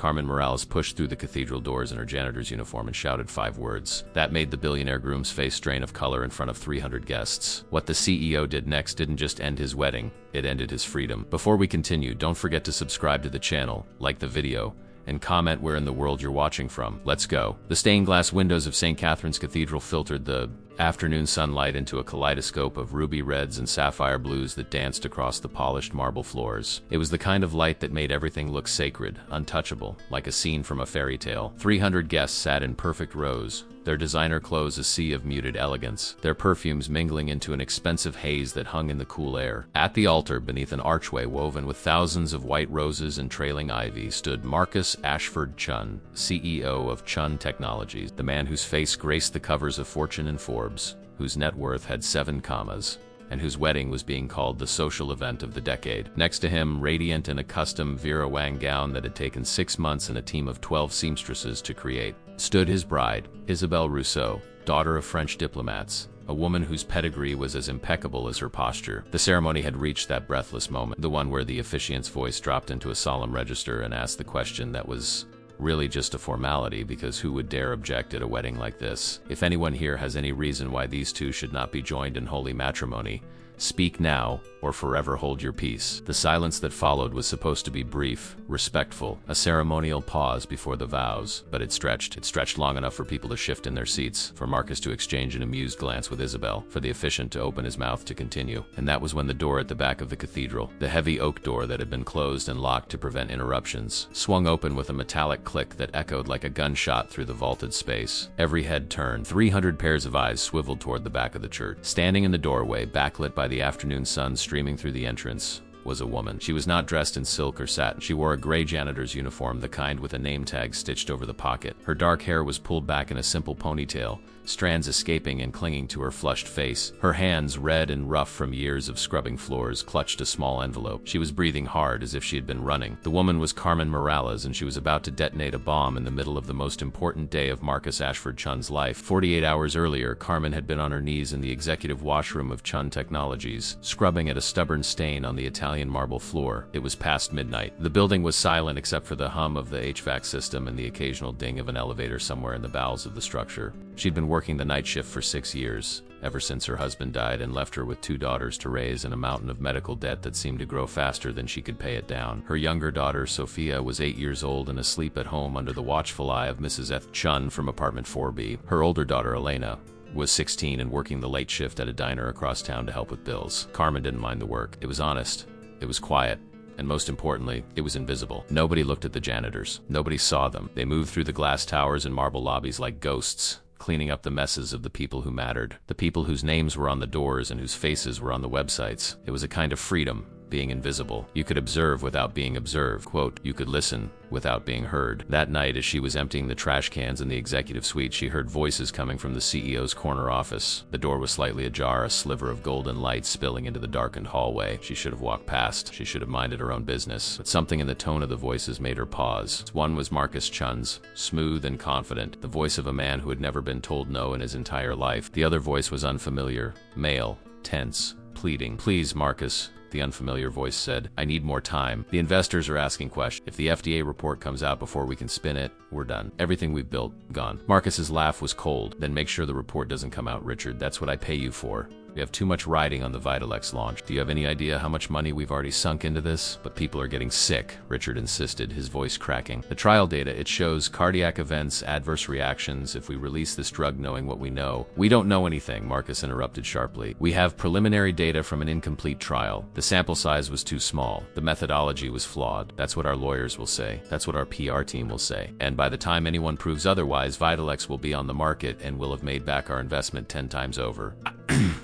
Carmen Morales pushed through the cathedral doors in her janitor's uniform and shouted 5 words. That made the billionaire groom's face strain of color in front of 300 guests. What the CEO did next didn't just end his wedding, it ended his freedom. Before we continue, don't forget to subscribe to the channel, like the video, and comment where in the world you're watching from. Let's go. The stained glass windows of St. Catherine's Cathedral filtered the afternoon sunlight into a kaleidoscope of ruby reds and sapphire blues that danced across the polished marble floors. It was the kind of light that made everything look sacred, untouchable, like a scene from a fairy tale. 300 guests sat in perfect rows, their designer clothes a sea of muted elegance, their perfumes mingling into an expensive haze that hung in the cool air. At the altar, beneath an archway woven with thousands of white roses and trailing ivy, stood Marcus Ashford Chun, CEO of Chun Technologies, the man whose face graced the covers of Fortune and Forbes, whose net worth had 7 commas, and whose wedding was being called the social event of the decade. Next to him, radiant in a custom Vera Wang gown that had taken 6 months and a team of 12 seamstresses to create, stood his bride, Isabelle Rousseau, daughter of French diplomats, a woman whose pedigree was as impeccable as her posture. The ceremony had reached that breathless moment, the one where the officiant's voice dropped into a solemn register and asked the question that was really just a formality, because who would dare object at a wedding like this? If anyone here has any reason why these two should not be joined in holy matrimony, speak now or forever hold your peace. The silence that followed was supposed to be brief, respectful, a ceremonial pause before the vows, but it stretched long enough for people to shift in their seats, for Marcus to exchange an amused glance with Isabel, for the officiant to open his mouth to continue. And that was when the door at the back of the cathedral, the heavy oak door that had been closed and locked to prevent interruptions, swung open with a metallic click that echoed like a gunshot through the vaulted space. Every head turned. 300 pairs of eyes swiveled toward the back of the church. Standing in the doorway, backlit by the afternoon sun streaming through the entrance, was a woman. She was not dressed in silk or satin. She wore a gray janitor's uniform, the kind with a name tag stitched over the pocket. Her dark hair was pulled back in a simple ponytail, strands escaping and clinging to her flushed face. Her hands, red and rough from years of scrubbing floors, clutched a small envelope. She was breathing hard, as if she had been running. The woman was Carmen Morales, and she was about to detonate a bomb in the middle of the most important day of Marcus Ashford Chun's life. 48 hours earlier, Carmen had been on her knees in the executive washroom of Chun Technologies, scrubbing at a stubborn stain on the Italian marble floor. It was past midnight. The building was silent except for the hum of the HVAC system and the occasional ding of an elevator somewhere in the bowels of the structure. She'd been working the night shift for 6 years, ever since her husband died and left her with 2 daughters to raise and a mountain of medical debt that seemed to grow faster than she could pay it down. Her younger daughter, Sophia, was 8 years old and asleep at home under the watchful eye of Mrs. F. Chun from apartment 4B. Her older daughter, Elena, was 16 and working the late shift at a diner across town to help with bills. Carmen didn't mind the work. It was honest. It was quiet. And most importantly, it was invisible. Nobody looked at the janitors. Nobody saw them. They moved through the glass towers and marble lobbies like ghosts, cleaning up the messes of the people who mattered, the people whose names were on the doors and whose faces were on the websites. It was a kind of freedom, being invisible. You could observe without being observed. Quote, you could listen without being heard. That night, as she was emptying the trash cans in the executive suite, she heard voices coming from the CEO's corner office. The door was slightly ajar, a sliver of golden light spilling into the darkened hallway. She should have walked past. She should have minded her own business. But something in the tone of the voices made her pause. One was Marcus Chun's, smooth and confident, the voice of a man who had never been told no in his entire life. The other voice was unfamiliar, male, tense, pleading. Please, Marcus, the unfamiliar voice said. I need more time. The investors are asking questions. If the FDA report comes out before we can spin it, we're done. Everything we've built, gone. Marcus's laugh was cold. Then make sure the report doesn't come out, Richard. That's what I pay you for. We have too much riding on the Vitalex launch. Do you have any idea how much money we've already sunk into this? But people are getting sick, Richard insisted, his voice cracking. The trial data, it shows cardiac events, adverse reactions if we release this drug knowing what we know. We don't know anything, Marcus interrupted sharply. We have preliminary data from an incomplete trial. The sample size was too small. The methodology was flawed. That's what our lawyers will say. That's what our PR team will say. And by the time anyone proves otherwise, Vitalex will be on the market and we'll have made back our investment 10 times over.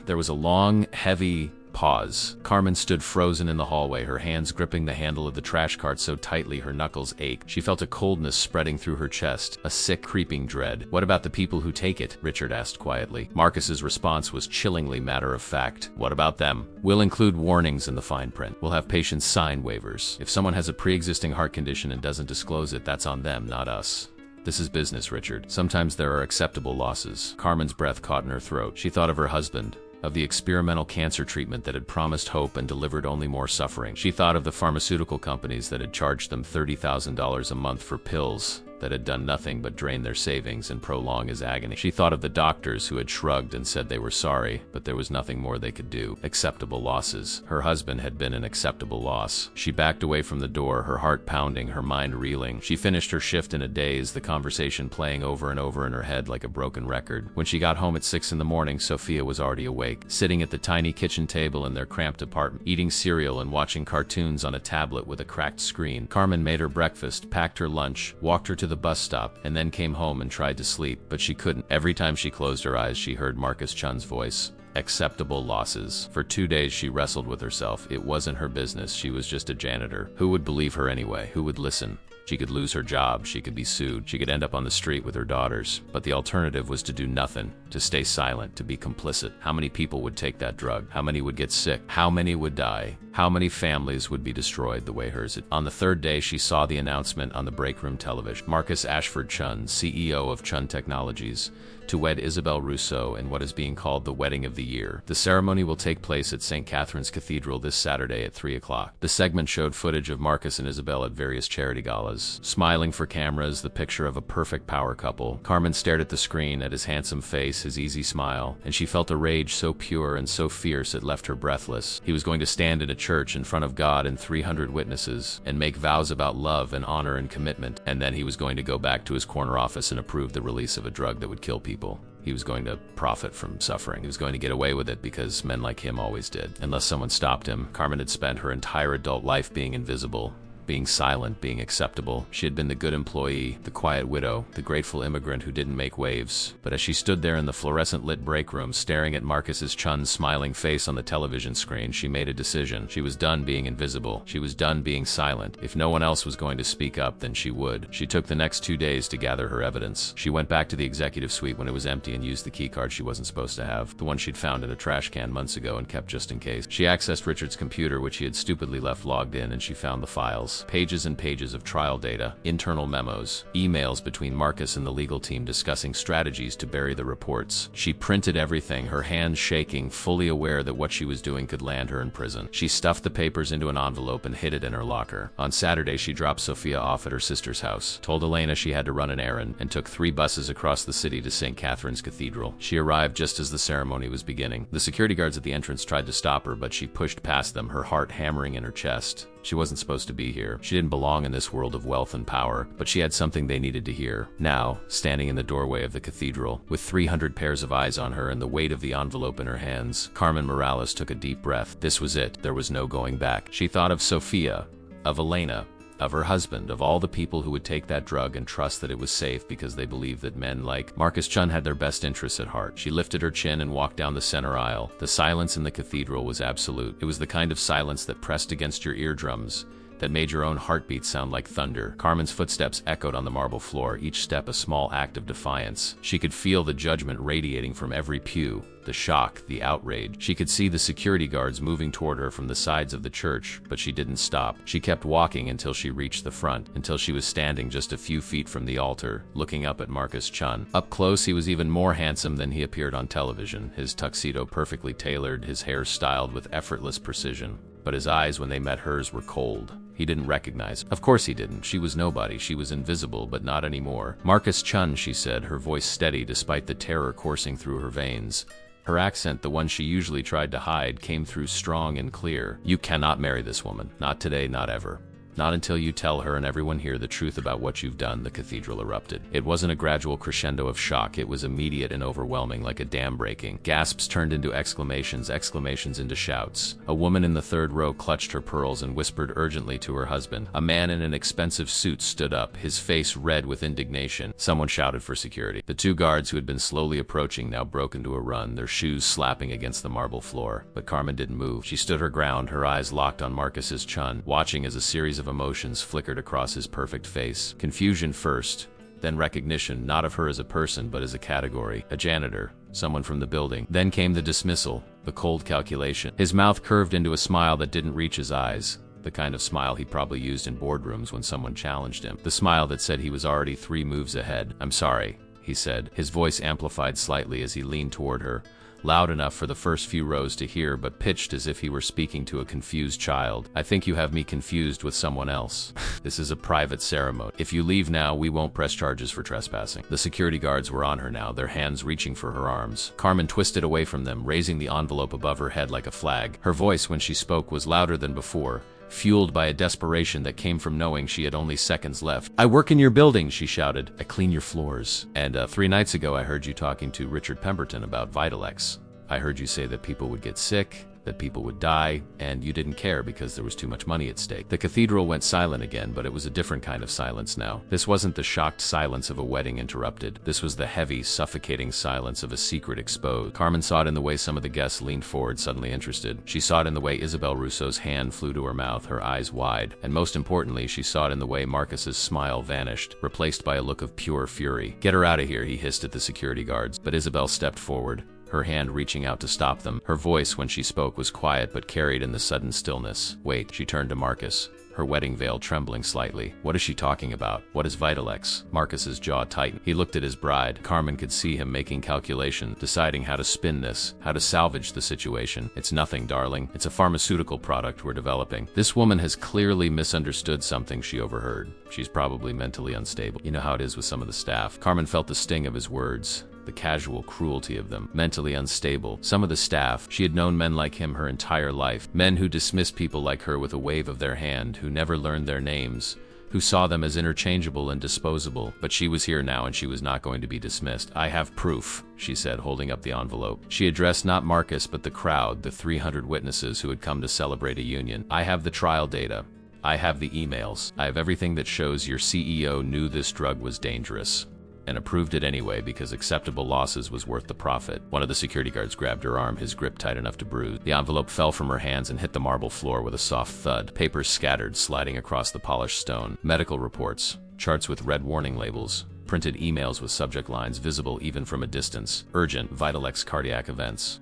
There was a long, heavy pause. Carmen stood frozen in the hallway, her hands gripping the handle of the trash cart so tightly her knuckles ached. She felt a coldness spreading through her chest, a sick, creeping dread. What about the people who take it? Richard asked quietly. Marcus's response was chillingly matter-of-fact. What about them? We'll include warnings in the fine print. We'll have patients sign waivers. If someone has a pre-existing heart condition and doesn't disclose it, that's on them, not us. This is business, Richard. Sometimes there are acceptable losses. Carmen's breath caught in her throat. She thought of her husband, of the experimental cancer treatment that had promised hope and delivered only more suffering. She thought of the pharmaceutical companies that had charged them $30,000 a month for pills that had done nothing but drain their savings and prolong his agony. She thought of the doctors who had shrugged and said they were sorry, but there was nothing more they could do. Acceptable losses. Her husband had been an acceptable loss. She backed away from the door, her heart pounding, her mind reeling. She finished her shift in a daze, the conversation playing over and over in her head like a broken record. When she got home at 6 in the morning, Sophia was already awake, sitting at the tiny kitchen table in their cramped apartment, eating cereal and watching cartoons on a tablet with a cracked screen. Carmen made her breakfast, packed her lunch, walked her to the bus stop, and then came home and tried to sleep, but she couldn't. Every time she closed her eyes, she heard Marcus Chun's voice. Acceptable losses. For 2 days she wrestled with herself. It wasn't her business. She was just a janitor. Who would believe her anyway? Who would listen? She could lose her job, she could be sued, she could end up on the street with her daughters. But the alternative was to do nothing, to stay silent, to be complicit. How many people would take that drug? How many would get sick? How many would die? How many families would be destroyed the way hers did? On the third day, she saw the announcement on the break room television. Marcus Ashford Chun, CEO of Chun Technologies, to wed Isabel Rousseau in what is being called the wedding of the year. The ceremony will take place at St. Catherine's Cathedral this Saturday at 3 o'clock. The segment showed footage of Marcus and Isabel at various charity galas, smiling for cameras, the picture of a perfect power couple. Carmen stared at the screen, at his handsome face, his easy smile, and she felt a rage so pure and so fierce it left her breathless. He was going to stand in a church in front of God and 300 witnesses and make vows about love and honor and commitment, and then he was going to go back to his corner office and approve the release of a drug that would kill people. He was going to profit from suffering. He was going to get away with it because men like him always did. Unless someone stopped him. Carmen had spent her entire adult life being invisible, being silent, being acceptable. She had been the good employee, the quiet widow, the grateful immigrant who didn't make waves. But as she stood there in the fluorescent-lit break room, staring at Marcus's Chun's smiling face on the television screen, she made a decision. She was done being invisible. She was done being silent. If no one else was going to speak up, then she would. She took the next 2 days to gather her evidence. She went back to the executive suite when it was empty and used the key card she wasn't supposed to have, the one she'd found in a trash can months ago and kept just in case. She accessed Richard's computer, which he had stupidly left logged in, and she found the files. Pages and pages of trial data, internal memos, emails between Marcus and the legal team discussing strategies to bury the reports. She printed everything, her hands shaking, fully aware that what she was doing could land her in prison. She stuffed the papers into an envelope and hid it in her locker. On Saturday, she dropped Sophia off at her sister's house, told Elena she had to run an errand, and took 3 buses across the city to St. Catherine's Cathedral. She arrived just as the ceremony was beginning. The security guards at the entrance tried to stop her, but she pushed past them, her heart hammering in her chest. She wasn't supposed to be here. She didn't belong in this world of wealth and power, but she had something they needed to hear. Now, standing in the doorway of the cathedral, with 300 pairs of eyes on her and the weight of the envelope in her hands, Carmen Morales took a deep breath. This was it. There was no going back. She thought of Sophia, of Elena, of her husband, of all the people who would take that drug and trust that it was safe because they believed that men like Marcus Chun had their best interests at heart. She lifted her chin and walked down the center aisle. The silence in the cathedral was absolute. It was the kind of silence that pressed against your eardrums, that made your own heartbeat sound like thunder. Carmen's footsteps echoed on the marble floor, each step a small act of defiance. She could feel the judgment radiating from every pew, the shock, the outrage. She could see the security guards moving toward her from the sides of the church, but she didn't stop. She kept walking until she reached the front, until she was standing just a few feet from the altar, looking up at Marcus Chun. Up close, he was even more handsome than he appeared on television, his tuxedo perfectly tailored, his hair styled with effortless precision. But his eyes, when they met hers, were cold. He didn't recognize. Of course he didn't. She was nobody. She was invisible, but not anymore. Marcus Chun, she said, her voice steady despite the terror coursing through her veins. Her accent, the one she usually tried to hide, came through strong and clear. You cannot marry this woman. Not today, not ever. Not until you tell her and everyone here the truth about what you've done, the cathedral erupted. It wasn't a gradual crescendo of shock. It was immediate and overwhelming, like a dam breaking. Gasps turned into exclamations, exclamations into shouts. A woman in the third row clutched her pearls and whispered urgently to her husband. A man in an expensive suit stood up, his face red with indignation. Someone shouted for security. The 2 guards who had been slowly approaching now broke into a run, their shoes slapping against the marble floor. But Carmen didn't move. She stood her ground, her eyes locked on Marcus's Chun, watching as a series of emotions flickered across his perfect face. Confusion first, then recognition, not of her as a person, but as a category, a janitor, someone from the building. Then came the dismissal, the cold calculation. His mouth curved into a smile that didn't reach his eyes, the kind of smile he probably used in boardrooms when someone challenged him, the smile that said he was already 3 moves ahead. "I'm sorry," he said, his voice amplified slightly as he leaned toward her, loud enough for the first few rows to hear but pitched as if he were speaking to a confused child. I think you have me confused with someone else. This is a private ceremony. If you leave now, we won't press charges for trespassing. The security guards were on her now, their hands reaching for her arms. Carmen twisted away from them, raising the envelope above her head like a flag. Her voice, when she spoke, was louder than before, fueled by a desperation that came from knowing she had only seconds left. I work in your building, she shouted. I clean your floors. And 3 nights ago I heard you talking to Richard Pemberton about Vitalex. I heard you say that people would get sick, that people would die, and you didn't care because there was too much money at stake. The cathedral went silent again, but it was a different kind of silence now. This wasn't the shocked silence of a wedding interrupted. This was the heavy, suffocating silence of a secret exposed. Carmen saw it in the way some of the guests leaned forward, suddenly interested. She saw it in the way Isabel Russo's hand flew to her mouth, her eyes wide. And most importantly, she saw it in the way Marcus's smile vanished, replaced by a look of pure fury. Get her out of here, he hissed at the security guards. But Isabel stepped forward, her hand reaching out to stop them. Her voice, when she spoke, was quiet but carried in the sudden stillness. Wait, she turned to Marcus, her wedding veil trembling slightly. What is she talking about? What is Vitalex? Marcus's jaw tightened. He looked at his bride. Carmen could see him making calculation, deciding how to spin this, how to salvage the situation. It's nothing, darling. It's a pharmaceutical product we're developing. This woman has clearly misunderstood something she overheard. She's probably mentally unstable. You know how it is with some of the staff. Carmen felt the sting of his words, the casual cruelty of them. Mentally unstable. Some of the staff, she had known men like him her entire life. Men who dismissed people like her with a wave of their hand, who never learned their names, who saw them as interchangeable and disposable. But she was here now and she was not going to be dismissed. I have proof, she said, holding up the envelope. She addressed not Marcus but the crowd, the 300 witnesses who had come to celebrate a union. I have the trial data. I have the emails. I have everything that shows your CEO knew this drug was dangerous and approved it anyway because acceptable losses was worth the profit. One of the security guards grabbed her arm, his grip tight enough to bruise. The envelope fell from her hands and hit the marble floor with a soft thud. Papers scattered, sliding across the polished stone. Medical reports, charts with red warning labels, printed emails with subject lines visible even from a distance. Urgent, Vitalex cardiac events.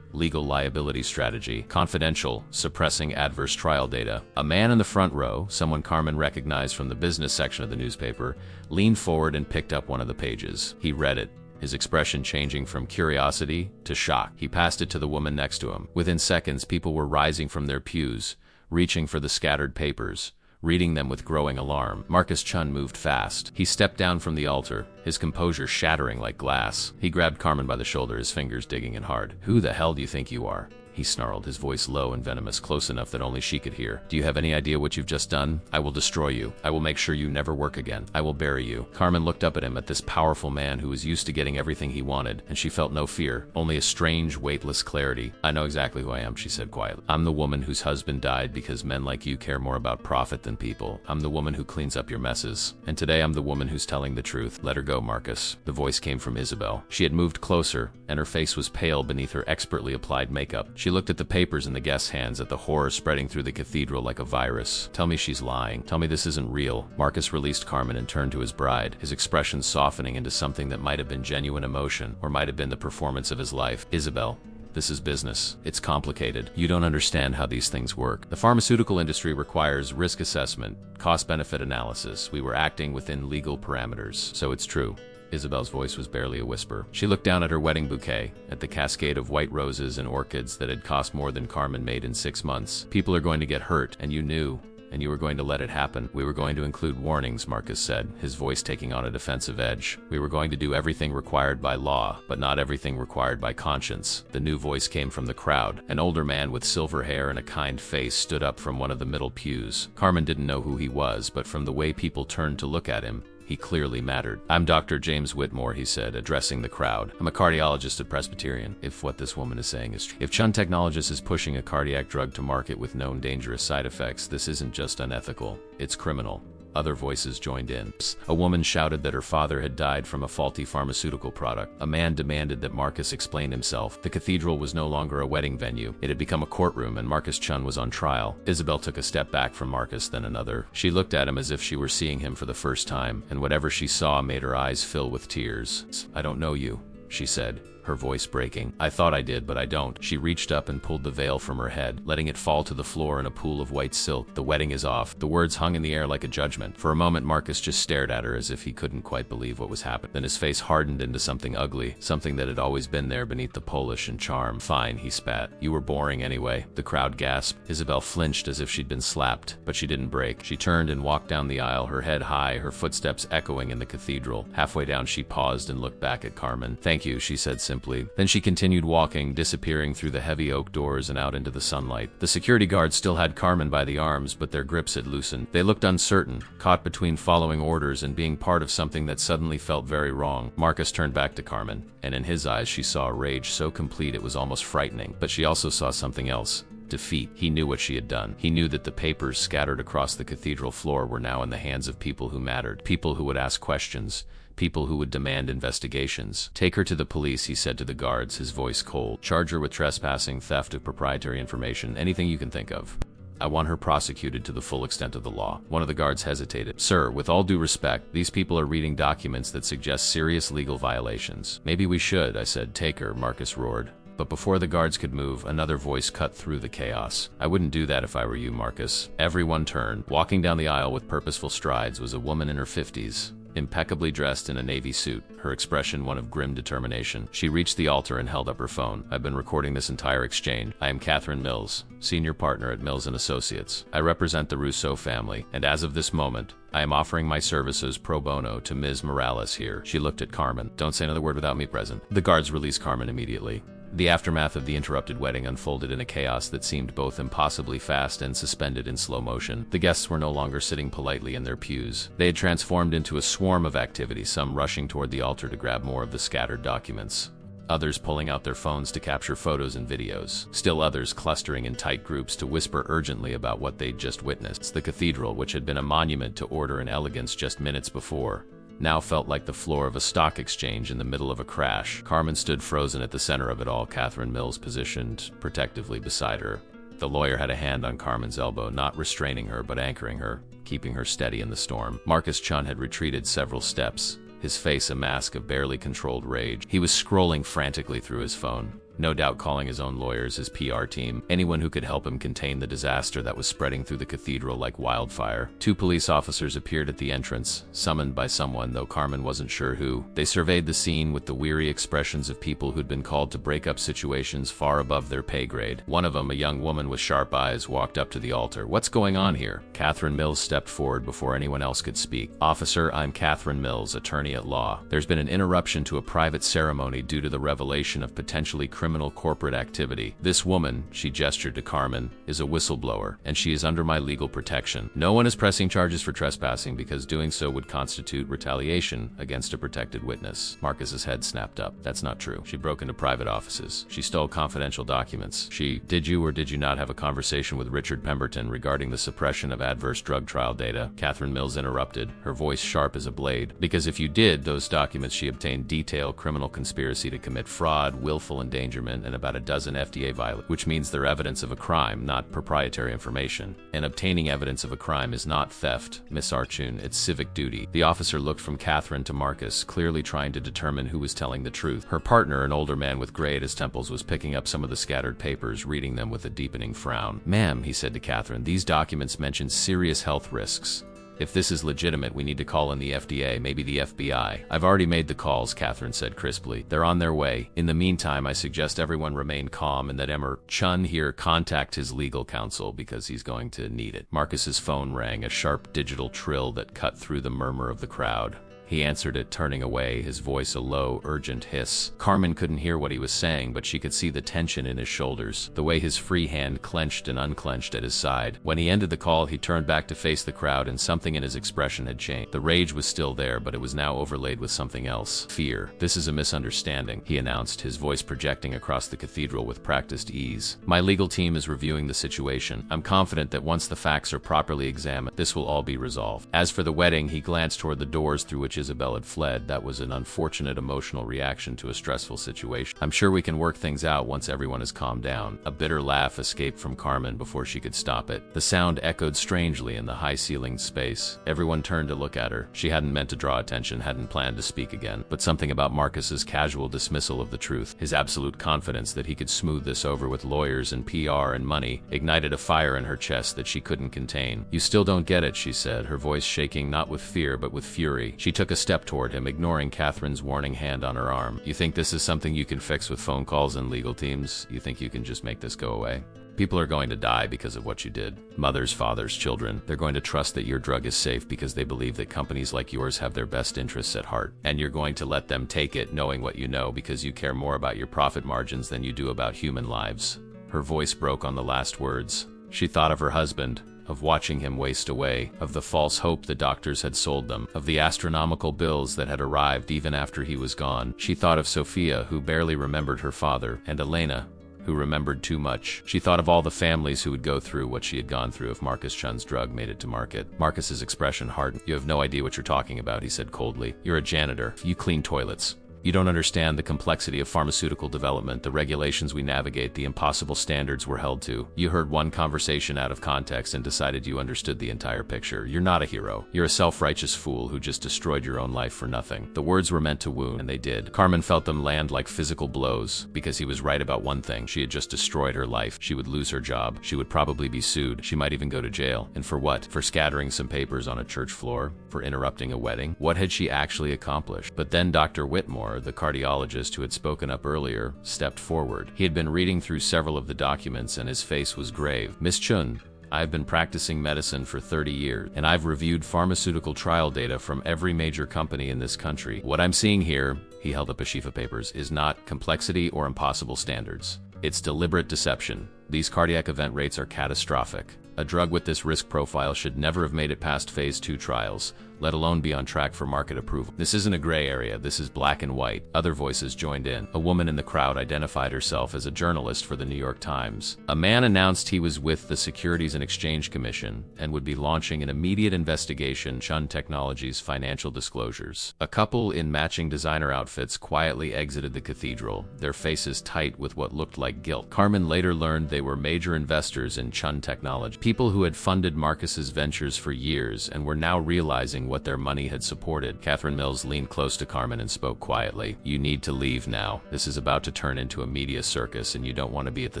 Legal liability strategy. Confidential, suppressing adverse trial data. A man in the front row, someone Carmen recognized from the business section of the newspaper, leaned forward and picked up one of the pages. He read it, his expression changing from curiosity to shock. He passed it to the woman next to him. Within seconds, people were rising from their pews, reaching for the scattered papers, reading them with growing alarm. Marcus Chun moved fast. He stepped down from the altar, his composure shattering like glass. He grabbed Carmen by the shoulder, his fingers digging in hard. Who the hell do you think you are? He snarled, his voice low and venomous, close enough that only she could hear. Do you have any idea what you've just done? I will destroy you. I will make sure you never work again. I will bury you. Carmen looked up at him, at this powerful man who was used to getting everything he wanted, and she felt no fear, only a strange, weightless clarity. I know exactly who I am, she said quietly. I'm the woman whose husband died because men like you care more about profit than people. I'm the woman who cleans up your messes. And today I'm the woman who's telling the truth. Let her go, Marcus. The voice came from Isabel. She had moved closer, and her face was pale beneath her expertly applied makeup. She looked at the papers in the guests' hands, at the horror spreading through the cathedral like a virus. Tell me she's lying. Tell me this isn't real. Marcus released Carmen and turned to his bride, his expression softening into something that might have been genuine emotion, or might have been the performance of his life. Isabel, this is business. It's complicated. You don't understand how these things work. The pharmaceutical industry requires risk assessment, cost-benefit analysis. We were acting within legal parameters. So it's true. Isabel's voice was barely a whisper. She looked down at her wedding bouquet, at the cascade of white roses and orchids that had cost more than Carmen made in 6 months. People are going to get hurt, and you knew, and you were going to let it happen. We were going to include warnings, Marcus said, his voice taking on a defensive edge. We were going to do everything required by law, but not everything required by conscience. The new voice came from the crowd. An older man with silver hair and a kind face stood up from one of the middle pews. Carmen didn't know who he was, but from the way people turned to look at him, he clearly mattered. I'm Dr. James Whitmore, he said, addressing the crowd. I'm a cardiologist at Presbyterian, if what this woman is saying is true. If Chun Technologies is pushing a cardiac drug to market with known dangerous side effects, this isn't just unethical, it's criminal. Other voices joined in. A woman shouted that her father had died from a faulty pharmaceutical product. A man demanded that Marcus explain himself. The cathedral was no longer a wedding venue. It had become a courtroom, and Marcus Chun was on trial. Isabel took a step back from Marcus, then another. She looked at him as if she were seeing him for the first time, and whatever she saw made her eyes fill with tears. I don't know you, she said, her voice breaking. "I thought I did, but I don't." She reached up and pulled the veil from her head, letting it fall to the floor in a pool of white silk. "The wedding is off." The words hung in the air like a judgment. For a moment, Marcus just stared at her as if he couldn't quite believe what was happening. Then his face hardened into something ugly, something that had always been there beneath the polish and charm. "Fine," he spat. "You were boring anyway." The crowd gasped. Isabel flinched as if she'd been slapped, but she didn't break. She turned and walked down the aisle, her head high, her footsteps echoing in the cathedral. Halfway down, she paused and looked back at Carmen. "Thank you," she said simply. Then she continued walking, disappearing through the heavy oak doors and out into the sunlight. The security guards still had Carmen by the arms, but their grips had loosened. They looked uncertain, caught between following orders and being part of something that suddenly felt very wrong. Marcus turned back to Carmen, and in his eyes she saw a rage so complete it was almost frightening. But she also saw something else. Defeat. He knew what she had done. He knew that the papers scattered across the cathedral floor were now in the hands of people who mattered, people who would ask questions, people who would demand investigations. "Take her to the police," he said to the guards, his voice cold. "Charge her with trespassing, theft of proprietary information, anything you can think of. I want her prosecuted to the full extent of the law." One of the guards hesitated. "Sir, with all due respect, these people are reading documents that suggest serious legal violations." "Maybe we should," I said. "Take her," Marcus roared. But before the guards could move, another voice cut through the chaos. "I wouldn't do that if I were you, Marcus." Everyone turned. Walking down the aisle with purposeful strides was a woman in her 50s. Impeccably dressed in a navy suit, her expression one of grim determination. She reached the altar and held up her phone. "I've been recording this entire exchange. I am Catherine Mills, senior partner at Mills & Associates. I represent the Rousseau family, and as of this moment, I am offering my services pro bono to Ms. Morales here." She looked at Carmen. "Don't say another word without me present." The guards released Carmen immediately. The aftermath of the interrupted wedding unfolded in a chaos that seemed both impossibly fast and suspended in slow motion. The guests were no longer sitting politely in their pews. They had transformed into a swarm of activity, some rushing toward the altar to grab more of the scattered documents, others pulling out their phones to capture photos and videos, still others clustering in tight groups to whisper urgently about what they'd just witnessed. The cathedral, which had been a monument to order and elegance just minutes before, now felt like the floor of a stock exchange in the middle of a crash. Carmen stood frozen at the center of it all, Catherine Mills positioned protectively beside her. The lawyer had a hand on Carmen's elbow, not restraining her but anchoring her, keeping her steady in the storm. Marcus Chun had retreated several steps, his face a mask of barely controlled rage. He was scrolling frantically through his phone, no doubt calling his own lawyers, his PR team, anyone who could help him contain the disaster that was spreading through the cathedral like wildfire. 2 police officers appeared at the entrance, summoned by someone, though Carmen wasn't sure who. They surveyed the scene with the weary expressions of people who'd been called to break up situations far above their pay grade. One of them, a young woman with sharp eyes, walked up to the altar. "What's going on here?" Catherine Mills stepped forward before anyone else could speak. "Officer, I'm Catherine Mills, attorney at law. There's been an interruption to a private ceremony due to the revelation of potentially criminal corporate activity. This woman," she gestured to Carmen, "is a whistleblower, and she is under my legal protection. No one is pressing charges for trespassing because doing so would constitute retaliation against a protected witness." Marcus's head snapped up. "That's not true. She broke into private offices. She stole confidential documents. Did you or did you not have a conversation with Richard Pemberton regarding the suppression of adverse drug trial data?" Catherine Mills interrupted, her voice sharp as a blade. "Because if you did, those documents she obtained detail criminal conspiracy to commit fraud, willful endangerment, and about a dozen FDA violations, which means they're evidence of a crime, not proprietary information. And obtaining evidence of a crime is not theft, Miss Archun, it's civic duty." The officer looked from Catherine to Marcus, clearly trying to determine who was telling the truth. Her partner, an older man with gray at his temples, was picking up some of the scattered papers, reading them with a deepening frown. "Ma'am," he said to Catherine, "these documents mention serious health risks. If this is legitimate, we need to call in the FDA, maybe the FBI." "I've already made the calls," Catherine said crisply. "They're on their way. In the meantime, I suggest everyone remain calm and that Emmer Chun here contact his legal counsel because he's going to need it." Marcus's phone rang, a sharp digital trill that cut through the murmur of the crowd. He answered it, turning away, his voice a low, urgent hiss. Carmen couldn't hear what he was saying, but she could see the tension in his shoulders, the way his free hand clenched and unclenched at his side. When he ended the call, he turned back to face the crowd, and something in his expression had changed. The rage was still there, but it was now overlaid with something else. Fear. "This is a misunderstanding," he announced, his voice projecting across the cathedral with practiced ease. "My legal team is reviewing the situation. I'm confident that once the facts are properly examined, this will all be resolved. As for the wedding," he glanced toward the doors through which Isabel had fled. That was an unfortunate emotional reaction to a stressful situation. I'm sure we can work things out once everyone has calmed down. A bitter laugh escaped from Carmen before she could stop it. The sound echoed strangely in the high-ceilinged space. Everyone turned to look at her. She hadn't meant to draw attention, hadn't planned to speak again. But something about Marcus's casual dismissal of the truth, his absolute confidence that he could smooth this over with lawyers and PR and money, ignited a fire in her chest that she couldn't contain. "You still don't get it," she said, her voice shaking not with fear but with fury. She took a step toward him, ignoring Catherine's warning hand on her arm. "You think this is something you can fix with phone calls and legal teams? You think you can just make this go away? People are going to die because of what you did. Mothers, fathers, children. They're going to trust that your drug is safe because they believe that companies like yours have their best interests at heart. And you're going to let them take it knowing what you know because you care more about your profit margins than you do about human lives." Her voice broke on the last words. She thought of her husband, of watching him waste away, of the false hope the doctors had sold them, of the astronomical bills that had arrived even after he was gone. She thought of Sophia, who barely remembered her father, and Elena, who remembered too much. She thought of all the families who would go through what she had gone through if Marcus Chun's drug made it to market. Marcus's expression hardened. "You have no idea what you're talking about," he said coldly. "You're a janitor. You clean toilets. You don't understand the complexity of pharmaceutical development, the regulations we navigate, the impossible standards we're held to. You heard one conversation out of context and decided you understood the entire picture. You're not a hero. You're a self-righteous fool who just destroyed your own life for nothing." The words were meant to wound, and they did. Carmen felt them land like physical blows, because he was right about one thing. She had just destroyed her life. She would lose her job. She would probably be sued. She might even go to jail. And for what? For scattering some papers on a church floor? For interrupting a wedding? What had she actually accomplished? But then Dr. Whitmore, the cardiologist who had spoken up earlier, stepped forward. He had been reading through several of the documents and his face was grave. "Miss Chun, I've been practicing medicine for 30 years, and I've reviewed pharmaceutical trial data from every major company in this country. What I'm seeing here," he held up a sheaf of papers, "is not complexity or impossible standards. It's deliberate deception. These cardiac event rates are catastrophic. A drug with this risk profile should never have made it past phase 2 trials, let alone be on track for market approval. This isn't a gray area, this is black and white." Other voices joined in. A woman in the crowd identified herself as a journalist for the New York Times. A man announced he was with the Securities and Exchange Commission and would be launching an immediate investigation Chun Technologies' financial disclosures. A couple in matching designer outfits quietly exited the cathedral, their faces tight with what looked like guilt. Carmen later learned they were major investors in Chun Technology, people who had funded Marcus's ventures for years and were now realizing what their money had supported. Catherine Mills leaned close to Carmen and spoke quietly. "You need to leave now. This is about to turn into a media circus and you don't want to be at the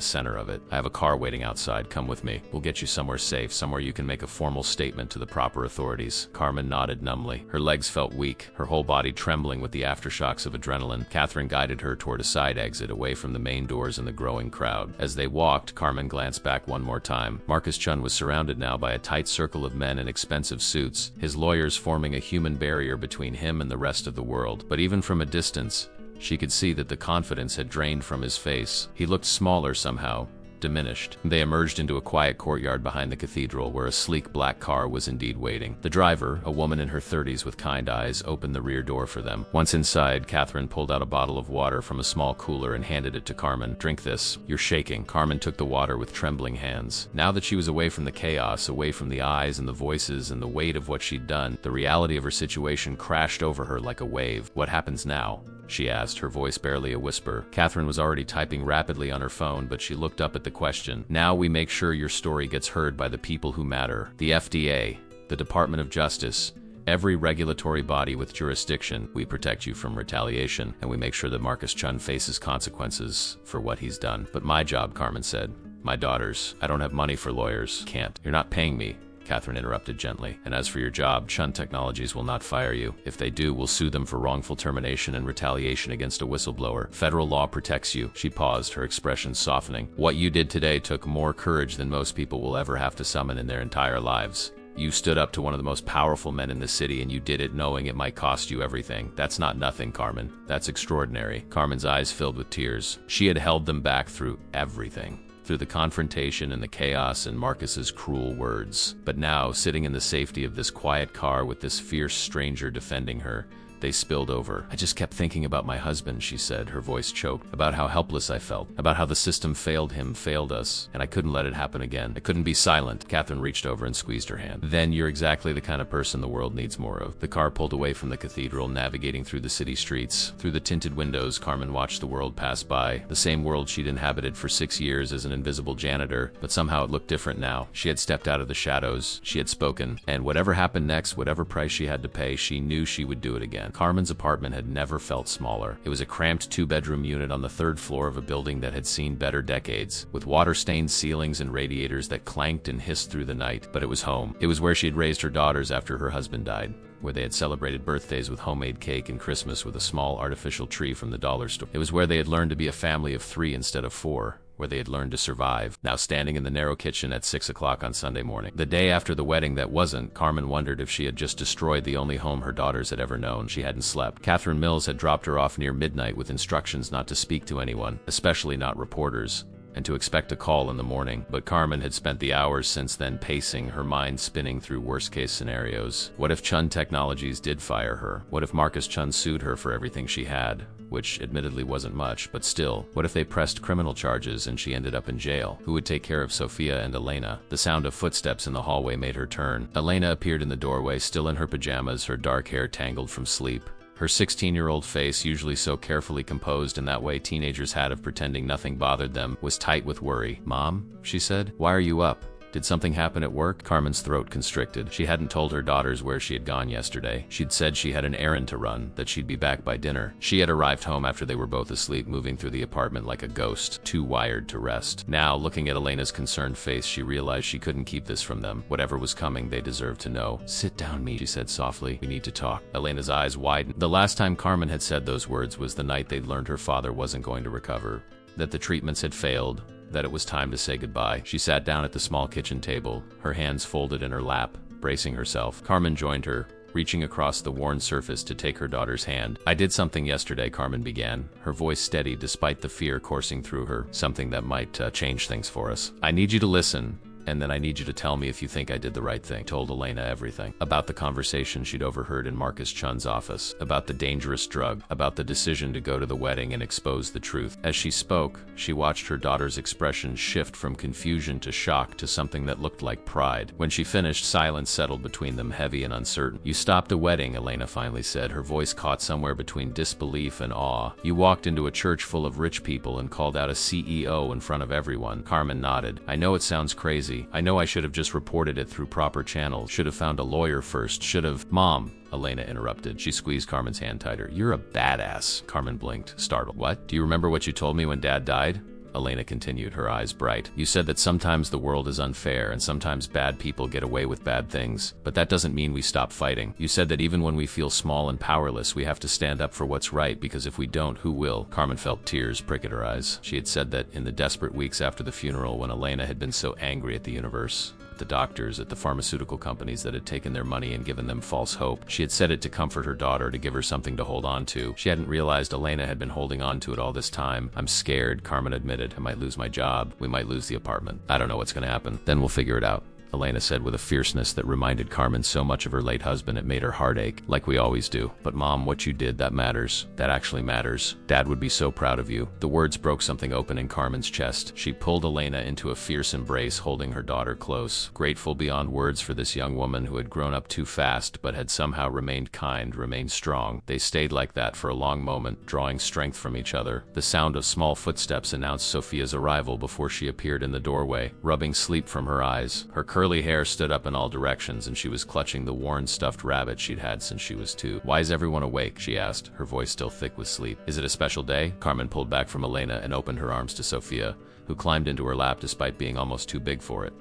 center of it. I have a car waiting outside. Come with me. We'll get you somewhere safe, somewhere you can make a formal statement to the proper authorities." Carmen nodded numbly. Her legs felt weak, her whole body trembling with the aftershocks of adrenaline. Catherine guided her toward a side exit away from the main doors and the growing crowd. As they walked, Carmen glanced back one more time. Marcus Chun was surrounded now by a tight circle of men in expensive suits, his lawyers forming a human barrier between him and the rest of the world. But even from a distance, she could see that the confidence had drained from his face. He looked smaller somehow, diminished. They emerged into a quiet courtyard behind the cathedral where a sleek black car was indeed waiting. The driver, a woman in her 30s with kind eyes, opened the rear door for them. Once inside, Catherine pulled out a bottle of water from a small cooler and handed it to Carmen. "Drink this. You're shaking." Carmen took the water with trembling hands. Now that she was away from the chaos, away from the eyes and the voices and the weight of what she'd done, the reality of her situation crashed over her like a wave. "What happens now?" she asked, her voice barely a whisper. Catherine was already typing rapidly on her phone, but she looked up at the question. "Now we make sure your story gets heard by the people who matter. The FDA, the Department of Justice, every regulatory body with jurisdiction. We protect you from retaliation, and we make sure that Marcus Chun faces consequences for what he's done." "But my job," Carmen said. "My daughters. I don't have money for lawyers. Can't." "You're not paying me," Catherine interrupted gently. "And as for your job, Chun Technologies will not fire you. If they do, we'll sue them for wrongful termination and retaliation against a whistleblower. Federal law protects you." She paused, her expression softening. "What you did today took more courage than most people will ever have to summon in their entire lives. You stood up to one of the most powerful men in the city, and you did it knowing it might cost you everything. That's not nothing, Carmen. That's extraordinary." Carmen's eyes filled with tears. She had held them back through everything. Through the confrontation and the chaos and Marcus's cruel words. But now, sitting in the safety of this quiet car with this fierce stranger defending her, They spilled over. I just kept thinking about my husband, she said, her voice choked, about how helpless I felt, about how the system failed him, failed us, and I couldn't let it happen again. I couldn't be silent. Catherine reached over and squeezed her hand. Then you're exactly the kind of person the world needs more of. The car pulled away from the cathedral, navigating through the city streets. Through the tinted windows, Carmen watched the world pass by, the same world she'd inhabited for 6 years as an invisible janitor, but somehow it looked different now. She had stepped out of the shadows, she had spoken, and whatever happened next, whatever price she had to pay, she knew she would do it again. Carmen's apartment had never felt smaller. It was a cramped 2-bedroom unit on the 3rd floor of a building that had seen better decades, with water-stained ceilings and radiators that clanked and hissed through the night, but it was home. It was where she had raised her daughters after her husband died, where they had celebrated birthdays with homemade cake and Christmas with a small artificial tree from the dollar store. It was where they had learned to be a family of 3 instead of 4, where they had learned to survive. Now standing in the narrow kitchen at 6 o'clock on Sunday morning, the day after the wedding that wasn't, Carmen wondered if she had just destroyed the only home her daughters had ever known. She hadn't slept. Catherine Mills had dropped her off near midnight with instructions not to speak to anyone, especially not reporters, and to expect a call in the morning. But Carmen had spent the hours since then pacing, her mind spinning through worst-case scenarios. What if Chun Technologies did fire her? What if Marcus Chun sued her for everything she had? Which admittedly wasn't much, but still. What if they pressed criminal charges and she ended up in jail? Who would take care of Sophia and Elena? The sound of footsteps in the hallway made her turn. Elena appeared in the doorway, still in her pajamas, her dark hair tangled from sleep. Her 16-year-old face, usually so carefully composed in that way teenagers had of pretending nothing bothered them, was tight with worry. "Mom," she said, "why are you up? Did something happen at work?" Carmen's throat constricted. She hadn't told her daughters where she had gone yesterday. She'd said she had an errand to run, that she'd be back by dinner. She had arrived home after they were both asleep, moving through the apartment like a ghost, too wired to rest. Now, looking at Elena's concerned face, she realized she couldn't keep this from them. Whatever was coming, they deserved to know. "Sit down, me," she said softly. "We need to talk." Elena's eyes widened. The last time Carmen had said those words was the night they'd learned her father wasn't going to recover, that the treatments had failed, that it was time to say goodbye. She sat down at the small kitchen table, her hands folded in her lap, bracing herself. Carmen joined her, reaching across the worn surface to take her daughter's hand. "I did something yesterday," Carmen began, her voice steady despite the fear coursing through her, "something that might change things for us. I need you to listen, and then I need you to tell me if you think I did the right thing." Told Elena everything. About the conversation she'd overheard in Marcus Chun's office, about the dangerous drug, about the decision to go to the wedding and expose the truth. As she spoke, she watched her daughter's expression shift from confusion to shock to something that looked like pride. When she finished, silence settled between them, heavy and uncertain. "You stopped a wedding," Elena finally said, her voice caught somewhere between disbelief and awe. "You walked into a church full of rich people and called out a CEO in front of everyone." Carmen nodded. "I know it sounds crazy. I know I should have just reported it through proper channels. Should have found a lawyer first. Should have—" "Mom," Elena interrupted. She squeezed Carmen's hand tighter. "You're a badass." Carmen blinked, startled. "What? Do you remember what you told me when Dad died?" Elena continued, her eyes bright. "You said that sometimes the world is unfair and sometimes bad people get away with bad things, but that doesn't mean we stop fighting. You said that even when we feel small and powerless, we have to stand up for what's right, because if we don't, who will?" Carmen felt tears prick at her eyes. She had said that in the desperate weeks after the funeral, when Elena had been so angry at the universe, the doctors, at the pharmaceutical companies that had taken their money and given them false hope. She had said it to comfort her daughter, to give her something to hold on to. She hadn't realized Elena had been holding on to it all this time. "I'm scared," Carmen admitted. "I might lose my job. We might lose the apartment. I don't know what's going to happen. Then we'll figure it out," Elena said with a fierceness that reminded Carmen so much of her late husband it made her heart ache. "Like we always do. But Mom, what you did, that matters. That actually matters. Dad would be so proud of you." The words broke something open in Carmen's chest. She pulled Elena into a fierce embrace, holding her daughter close, grateful beyond words for this young woman who had grown up too fast but had somehow remained kind, remained strong. They stayed like that for a long moment, drawing strength from each other. The sound of small footsteps announced Sophia's arrival before she appeared in the doorway, rubbing sleep from her eyes. Her curly hair stood up in all directions, and she was clutching the worn stuffed rabbit she'd had since she was 2. "Why is everyone awake?" she asked, her voice still thick with sleep. "Is it a special day?" Carmen pulled back from Elena and opened her arms to Sophia, who climbed into her lap despite being almost too big for it.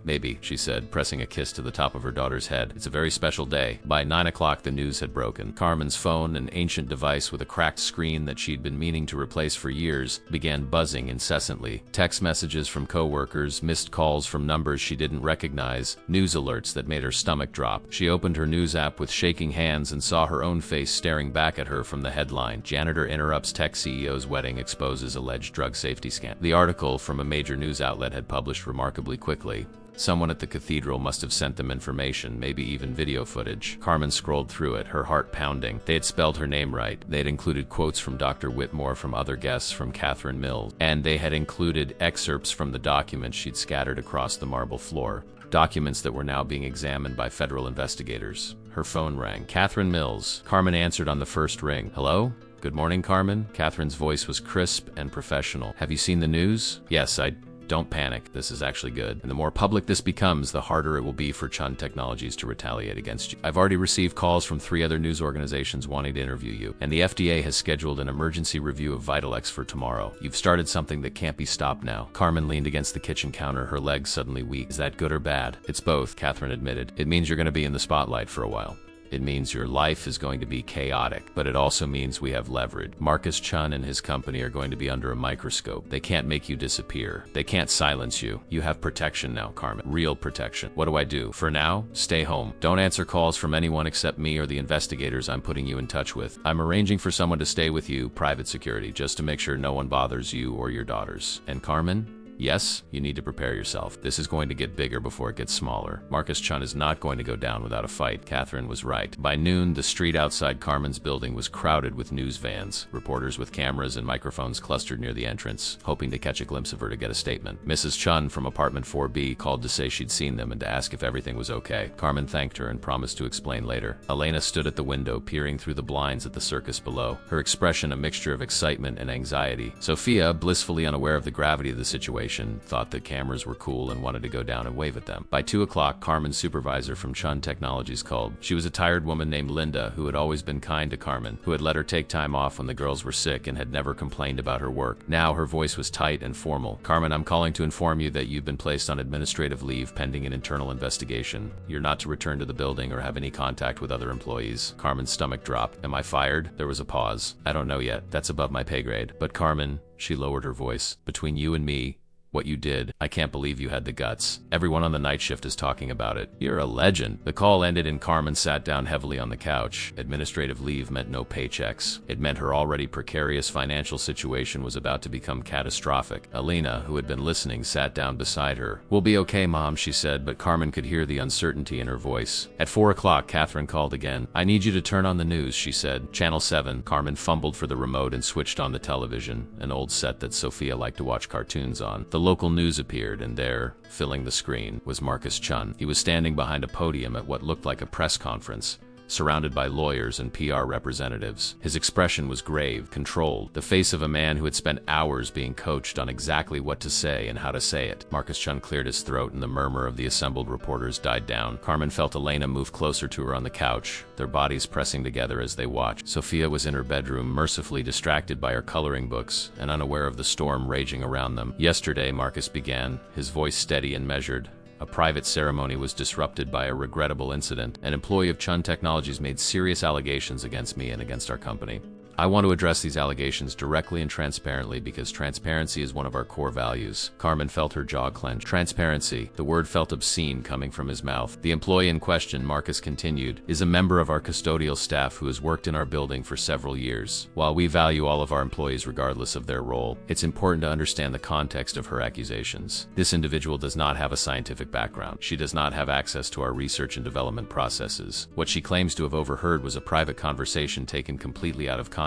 "Maybe," she said, pressing a kiss to the top of her daughter's head. "It's a very special day." By 9 o'clock, the news had broken. Carmen's phone, an ancient device with a cracked screen that she'd been meaning to replace for years, began buzzing incessantly. Text messages from coworkers, missed calls from numbers she didn't recognize, news alerts that made her stomach drop. She opened her news app with shaking hands and saw her own face staring back at her from the headline, "Janitor interrupts tech CEO's wedding, exposes alleged drug safety scandal." The article from a major news outlet had published remarkably quickly. Someone at the cathedral must have sent them information, maybe even video footage. Carmen scrolled through it, her heart pounding. They had spelled her name right. They had included quotes from Dr. Whitmore, from other guests, from Catherine Mills, and they had included excerpts from the documents she'd scattered across the marble floor. Documents that were now being examined by federal investigators. Her phone rang. Catherine Mills. Carmen answered on the first ring. Hello? Good morning, Carmen. Catherine's voice was crisp and professional. Have you seen the news? Yes, Don't panic, this is actually good. And the more public this becomes, the harder it will be for Chun Technologies to retaliate against you. I've already received calls from 3 other news organizations wanting to interview you, and the FDA has scheduled an emergency review of Vitalex for tomorrow. You've started something that can't be stopped now. Carmen leaned against the kitchen counter, her legs suddenly weak. Is that good or bad? It's both, Catherine admitted. It means you're going to be in the spotlight for a while. It means your life is going to be chaotic, but it also means we have leverage. Marcus Chun and his company are going to be under a microscope. They can't make you disappear. They can't silence you. You have protection now, Carmen. Real protection. What do I do? For now, stay home. Don't answer calls from anyone except me or the investigators I'm putting you in touch with. I'm arranging for someone to stay with you, private security, just to make sure no one bothers you or your daughters. And Carmen? Yes, you need to prepare yourself. This is going to get bigger before it gets smaller. Marcus Chun is not going to go down without a fight. Catherine was right. By noon, the street outside Carmen's building was crowded with news vans. Reporters with cameras and microphones clustered near the entrance, hoping to catch a glimpse of her to get a statement. Mrs. Chun from apartment 4B called to say she'd seen them and to ask if everything was okay. Carmen thanked her and promised to explain later. Elena stood at the window, peering through the blinds at the circus below, her expression a mixture of excitement and anxiety. Sophia, blissfully unaware of the gravity of the situation, thought that cameras were cool and wanted to go down and wave at them. By 2 o'clock, Carmen's supervisor from Chun Technologies called. She was a tired woman named Linda, who had always been kind to Carmen, who had let her take time off when the girls were sick and had never complained about her work. Now her voice was tight and formal. Carmen, I'm calling to inform you that you've been placed on administrative leave pending an internal investigation. You're not to return to the building or have any contact with other employees. Carmen's stomach dropped. Am I fired? There was a pause. I don't know yet. That's above my pay grade. But Carmen, she lowered her voice, between you and me, what you did, I can't believe you had the guts. Everyone on the night shift is talking about it. You're a legend. The call ended and Carmen sat down heavily on the couch. Administrative leave meant no paychecks. It meant her already precarious financial situation was about to become catastrophic. Alina, who had been listening, sat down beside her. We'll be okay, Mom, she said, but Carmen could hear the uncertainty in her voice. At 4 o'clock, Catherine called again. I need you to turn on the news, she said. Channel 7. Carmen fumbled for the remote and switched on the television, an old set that Sophia liked to watch cartoons on. The local news appeared, and there, filling the screen, was Marcus Chun. He was standing behind a podium at what looked like a press conference, surrounded by lawyers and PR representatives. His expression was grave, controlled, the face of a man who had spent hours being coached on exactly what to say and how to say it. Marcus Chun cleared his throat and the murmur of the assembled reporters died down. Carmen felt Elena move closer to her on the couch, their bodies pressing together as they watched. Sophia was in her bedroom, mercifully distracted by her coloring books and unaware of the storm raging around them. Yesterday, Marcus began, his voice steady and measured. A private ceremony was disrupted by a regrettable incident. An employee of Chun Technologies made serious allegations against me and against our company. I want to address these allegations directly and transparently because transparency is one of our core values. Carmen felt her jaw clench. Transparency. The word felt obscene coming from his mouth. The employee in question, Marcus continued, is a member of our custodial staff who has worked in our building for several years. While we value all of our employees regardless of their role, it's important to understand the context of her accusations. This individual does not have a scientific background. She does not have access to our research and development processes. What she claims to have overheard was a private conversation taken completely out of context.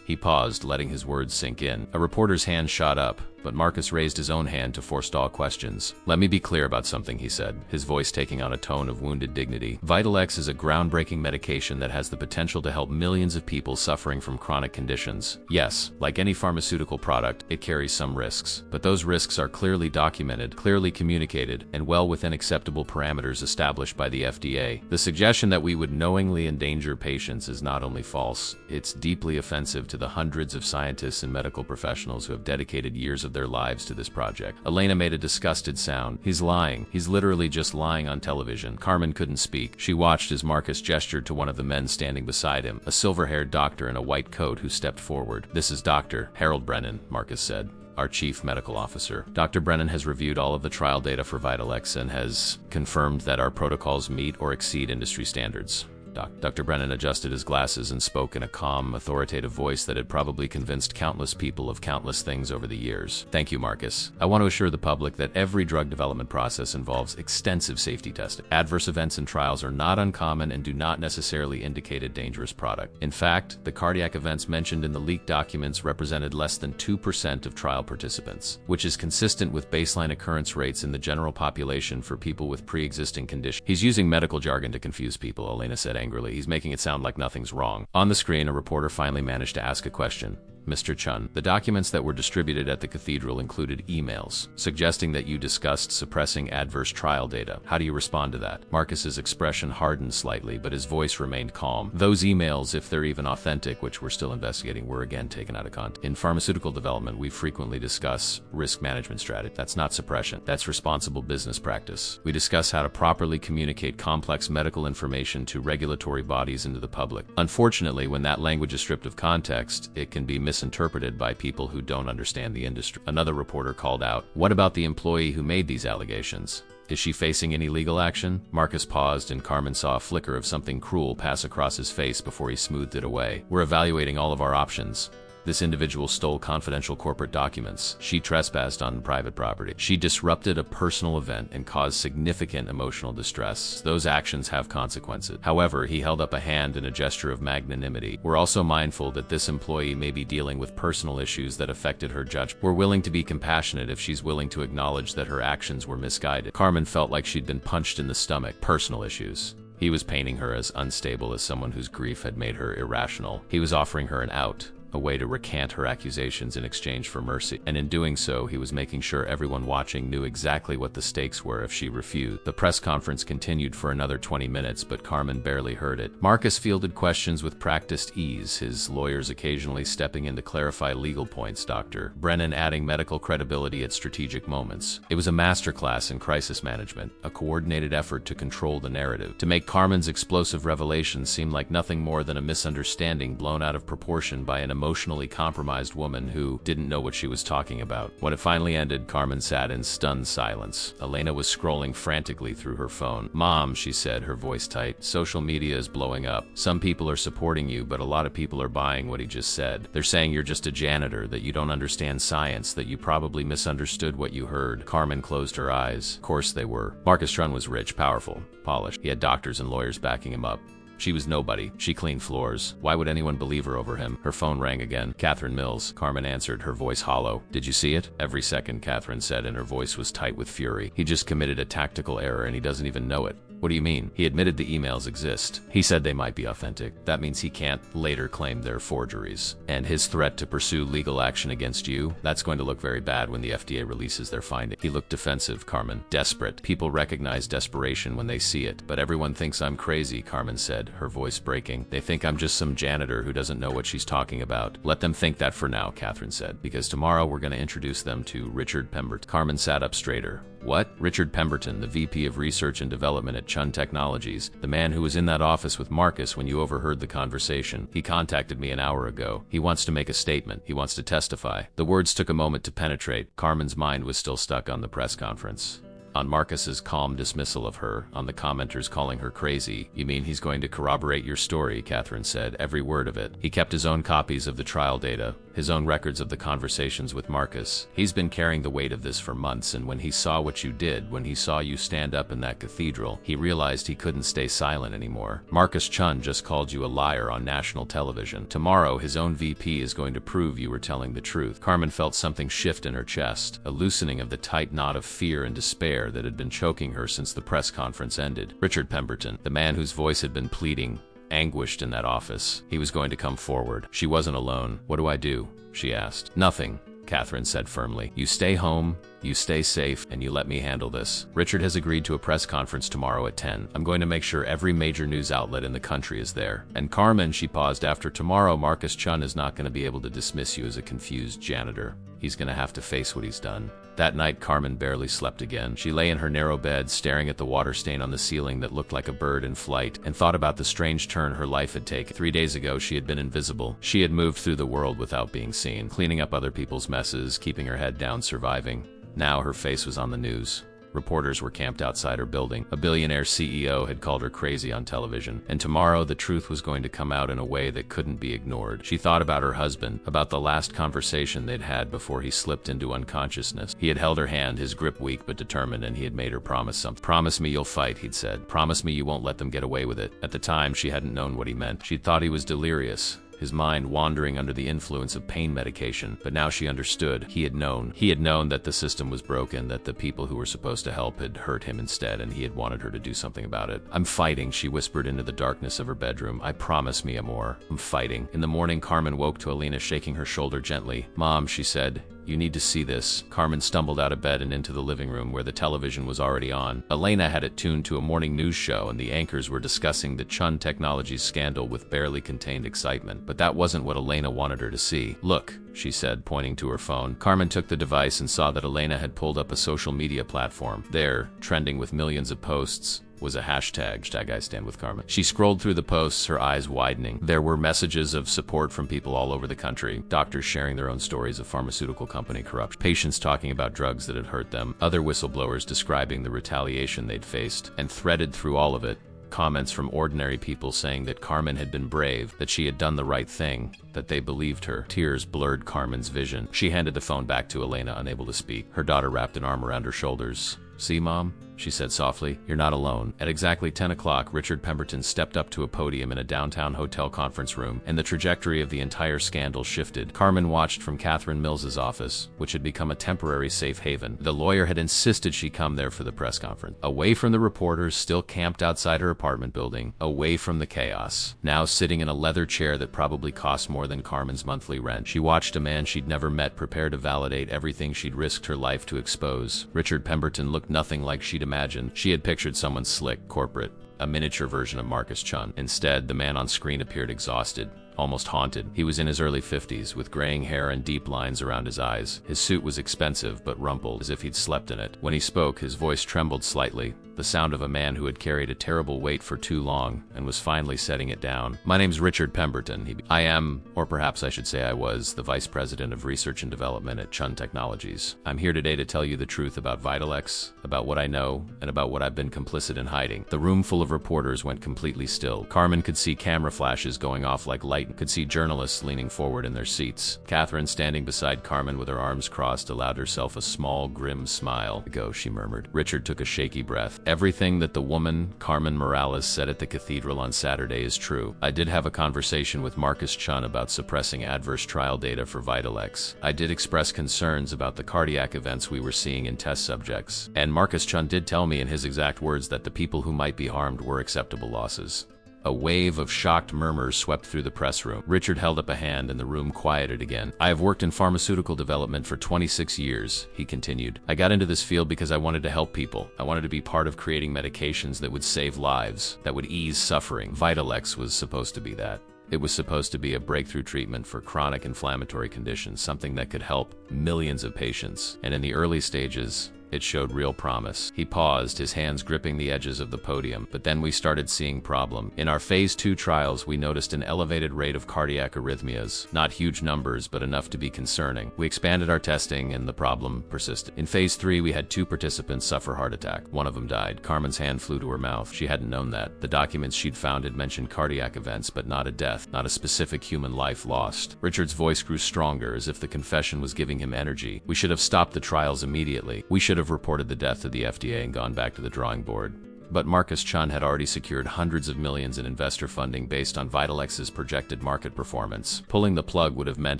He paused, letting his words sink in. A reporter's hand shot up, but Marcus raised his own hand to forestall questions. Let me be clear about something, he said, his voice taking on a tone of wounded dignity. Vitalex is a groundbreaking medication that has the potential to help millions of people suffering from chronic conditions. Yes, like any pharmaceutical product, it carries some risks, but those risks are clearly documented, clearly communicated, and well within acceptable parameters established by the FDA. The suggestion that we would knowingly endanger patients is not only false, it's deeply offensive to the hundreds of scientists and medical professionals who have dedicated years of their lives to this project. Elena made a disgusted sound. He's lying. He's literally just lying on television. Carmen couldn't speak. She watched as Marcus gestured to one of the men standing beside him, a silver-haired doctor in a white coat who stepped forward. This is Dr. Harold Brennan, Marcus said, our chief medical officer. Dr. Brennan has reviewed all of the trial data for Vitalex and has confirmed that our protocols meet or exceed industry standards. Dr. Brennan adjusted his glasses and spoke in a calm, authoritative voice that had probably convinced countless people of countless things over the years. Thank you, Marcus. I want to assure the public that every drug development process involves extensive safety testing. Adverse events in trials are not uncommon and do not necessarily indicate a dangerous product. In fact, the cardiac events mentioned in the leaked documents represented less than 2% of trial participants, which is consistent with baseline occurrence rates in the general population for people with pre-existing conditions. He's using medical jargon to confuse people, Elena said angrily. He's making it sound like nothing's wrong. On the screen, a reporter finally managed to ask a question. Mr. Chun, the documents that were distributed at the Cathedral included emails suggesting that you discussed suppressing adverse trial data. How do you respond to that? Marcus's expression hardened slightly, but his voice remained calm. Those emails, if they're even authentic, which we're still investigating, were again taken out of context. In pharmaceutical development, we frequently discuss risk management strategy. That's not suppression. That's responsible business practice. We discuss how to properly communicate complex medical information to regulatory bodies and to the public. Unfortunately, when that language is stripped of context, it can be misinterpreted by people who don't understand the industry. Another reporter called out, "What about the employee who made these allegations? Is she facing any legal action?" Marcus paused, and Carmen saw a flicker of something cruel pass across his face before he smoothed it away. "We're evaluating all of our options. This individual stole confidential corporate documents. She trespassed on private property. She disrupted a personal event and caused significant emotional distress. Those actions have consequences." However, he held up a hand in a gesture of magnanimity. "We're also mindful that this employee may be dealing with personal issues that affected her judgment. We're willing to be compassionate if she's willing to acknowledge that her actions were misguided." Carmen felt like she'd been punched in the stomach. Personal issues. He was painting her as unstable as someone whose grief had made her irrational. He was offering her an out, a way to recant her accusations in exchange for mercy. And in doing so, he was making sure everyone watching knew exactly what the stakes were if she refused. The press conference continued for another 20 minutes, but Carmen barely heard it. Marcus fielded questions with practiced ease, his lawyers occasionally stepping in to clarify legal points, Dr. Brennan adding medical credibility at strategic moments. It was a masterclass in crisis management, a coordinated effort to control the narrative, to make Carmen's explosive revelations seem like nothing more than a misunderstanding blown out of proportion by an emotionally compromised woman who didn't know what she was talking about. When it finally ended, Carmen sat in stunned silence. Elena was scrolling frantically through her phone. "Mom," she said, her voice tight, "social media is blowing up. Some people are supporting you, but a lot of people are buying what he just said. They're saying you're just a janitor, that you don't understand science, that you probably misunderstood what you heard." Carmen closed her eyes. Of course they were. Marcus Trun was rich, powerful, polished. He had doctors and lawyers backing him up. She was nobody. She cleaned floors. Why would anyone believe her over him? Her phone rang again. "Catherine Mills." Carmen answered, her voice hollow. "Did you see it?" "Every second," Catherine said, and her voice was tight with fury. "He just committed a tactical error and he doesn't even know it." "What do you mean?" "He admitted the emails exist. He said they might be authentic. That means he can't later claim they're forgeries. And his threat to pursue legal action against you, that's going to look very bad when the FDA releases their finding." He looked defensive, Carmen. "Desperate. People recognize desperation when they see it. But everyone thinks I'm crazy," Carmen said, her voice breaking. "They think I'm just some janitor who doesn't know what she's talking about." "Let them think that for now," Catherine said, "because tomorrow we're going to introduce them to Richard Pemberton." Carmen sat up straighter. "What?" "Richard Pemberton, the VP of Research and Development at Chun Technologies, the man who was in that office with Marcus when you overheard the conversation. He contacted me an hour ago. He wants to make a statement. He wants to testify." The words took a moment to penetrate. Carmen's mind was still stuck on the press conference, on Marcus's calm dismissal of her, on the commenters calling her crazy. "You mean he's going to corroborate your story?" Catherine said, "every word of it. He kept his own copies of the trial data, his own records of the conversations with Marcus. He's been carrying the weight of this for months, and when he saw what you did, when he saw you stand up in that cathedral, he realized he couldn't stay silent anymore. Marcus Chun just called you a liar on national television. Tomorrow, his own VP is going to prove you were telling the truth." Carmen felt something shift in her chest, a loosening of the tight knot of fear and despair that had been choking her since the press conference ended. Richard Pemberton, the man whose voice had been pleading, anguished in that office. He was going to come forward. She wasn't alone. "What do I do?" she asked. "Nothing," Catherine said firmly. "You stay home, you stay safe, and you let me handle this. Richard has agreed to a press conference tomorrow at 10. I'm going to make sure every major news outlet in the country is there. And Carmen," she paused, "after tomorrow, Marcus Chun is not going to be able to dismiss you as a confused janitor. He's going to have to face what he's done." That night, Carmen barely slept again. She lay in her narrow bed, staring at the water stain on the ceiling that looked like a bird in flight, and thought about the strange turn her life had taken. 3 days ago, she had been invisible. She had moved through the world without being seen, cleaning up other people's messes, keeping her head down, surviving. Now her face was on the news. Reporters were camped outside her building. A billionaire CEO had called her crazy on television. And tomorrow, the truth was going to come out in a way that couldn't be ignored. She thought about her husband, about the last conversation they'd had before he slipped into unconsciousness. He had held her hand, his grip weak but determined, and he had made her promise something. "Promise me you'll fight," he'd said. "Promise me you won't let them get away with it." At the time, she hadn't known what he meant. She'd thought he was delirious, his mind wandering under the influence of pain medication. But now she understood. He had known. He had known that the system was broken, that the people who were supposed to help had hurt him instead, and he had wanted her to do something about it. "I'm fighting," she whispered into the darkness of her bedroom. "I promise, mi amor. I'm fighting." In the morning, Carmen woke to Elena shaking her shoulder gently. "Mom," she said, "you need to see this." Carmen stumbled out of bed and into the living room where the television was already on. Elena had it tuned to a morning news show, and the anchors were discussing the Chun Technologies scandal with barely contained excitement. But that wasn't what Elena wanted her to see. "Look," she said, pointing to her phone. Carmen took the device and saw that Elena had pulled up a social media platform. There, trending with millions of posts, was a hashtag "I stand with Carmen." She scrolled through the posts, her eyes widening. There were messages of support from people all over the country, doctors sharing their own stories of pharmaceutical company corruption, patients talking about drugs that had hurt them, other whistleblowers describing the retaliation they'd faced, and threaded through all of it, comments from ordinary people saying that Carmen had been brave, that she had done the right thing, that they believed her. Tears blurred Carmen's vision. She handed the phone back to Elena, unable to speak. Her daughter wrapped an arm around her shoulders. "See, Mom?" she said softly. "You're not alone." At exactly 10 o'clock, Richard Pemberton stepped up to a podium in a downtown hotel conference room, and the trajectory of the entire scandal shifted. Carmen watched from Catherine Mills's office, which had become a temporary safe haven. The lawyer had insisted she come there for the press conference. Away from the reporters still camped outside her apartment building, away from the chaos. Now sitting in a leather chair that probably cost more than Carmen's monthly rent, she watched a man she'd never met prepare to validate everything she'd risked her life to expose. Richard Pemberton looked nothing like she'd imagined. She had pictured someone slick, corporate, a miniature version of Marcus Chun. Instead, the man on screen appeared exhausted, almost haunted. He was in his early 50s, with graying hair and deep lines around his eyes. His suit was expensive, but rumpled, as if he'd slept in it. When he spoke, his voice trembled slightly, the sound of a man who had carried a terrible weight for too long and was finally setting it down. "My name's Richard Pemberton. I am, or perhaps I should say I was, the Vice President of Research and Development at Chun Technologies. I'm here today to tell you the truth about Vitalex, about what I know, and about what I've been complicit in hiding." The room full of reporters went completely still. Carmen could see camera flashes going off like light, could see journalists leaning forward in their seats. Catherine, standing beside Carmen with her arms crossed, allowed herself a small, grim smile. "Go," she murmured. Richard took a shaky breath. "Everything that the woman, Carmen Morales, said at the Cathedral on Saturday is true. I did have a conversation with Marcus Chun about suppressing adverse trial data for Vitalex. I did express concerns about the cardiac events we were seeing in test subjects. And Marcus Chun did tell me in his exact words that the people who might be harmed were acceptable losses." A wave of shocked murmurs swept through the press room. Richard held up a hand and the room quieted again. "I have worked in pharmaceutical development for 26 years, he continued. "I got into this field because I wanted to help people. I wanted to be part of creating medications that would save lives, that would ease suffering. Vitalex was supposed to be that. It was supposed to be a breakthrough treatment for chronic inflammatory conditions, something that could help millions of patients. And in the early stages, it showed real promise." He paused, his hands gripping the edges of the podium. "But then we started seeing problem. In our phase 2 trials, we noticed an elevated rate of cardiac arrhythmias. Not huge numbers, but enough to be concerning. We expanded our testing and the problem persisted. In phase 3, we had 2 participants suffer heart attack. One of them died." Carmen's hand flew to her mouth. She hadn't known that. The documents she'd found had mentioned cardiac events, but not a death, not a specific human life lost. Richard's voice grew stronger, as if the confession was giving him energy. "We should have stopped the trials immediately. We should have reported the death to the FDA and gone back to the drawing board." But Marcus Chun had already secured hundreds of millions in investor funding based on Vitalex's projected market performance. Pulling the plug would have meant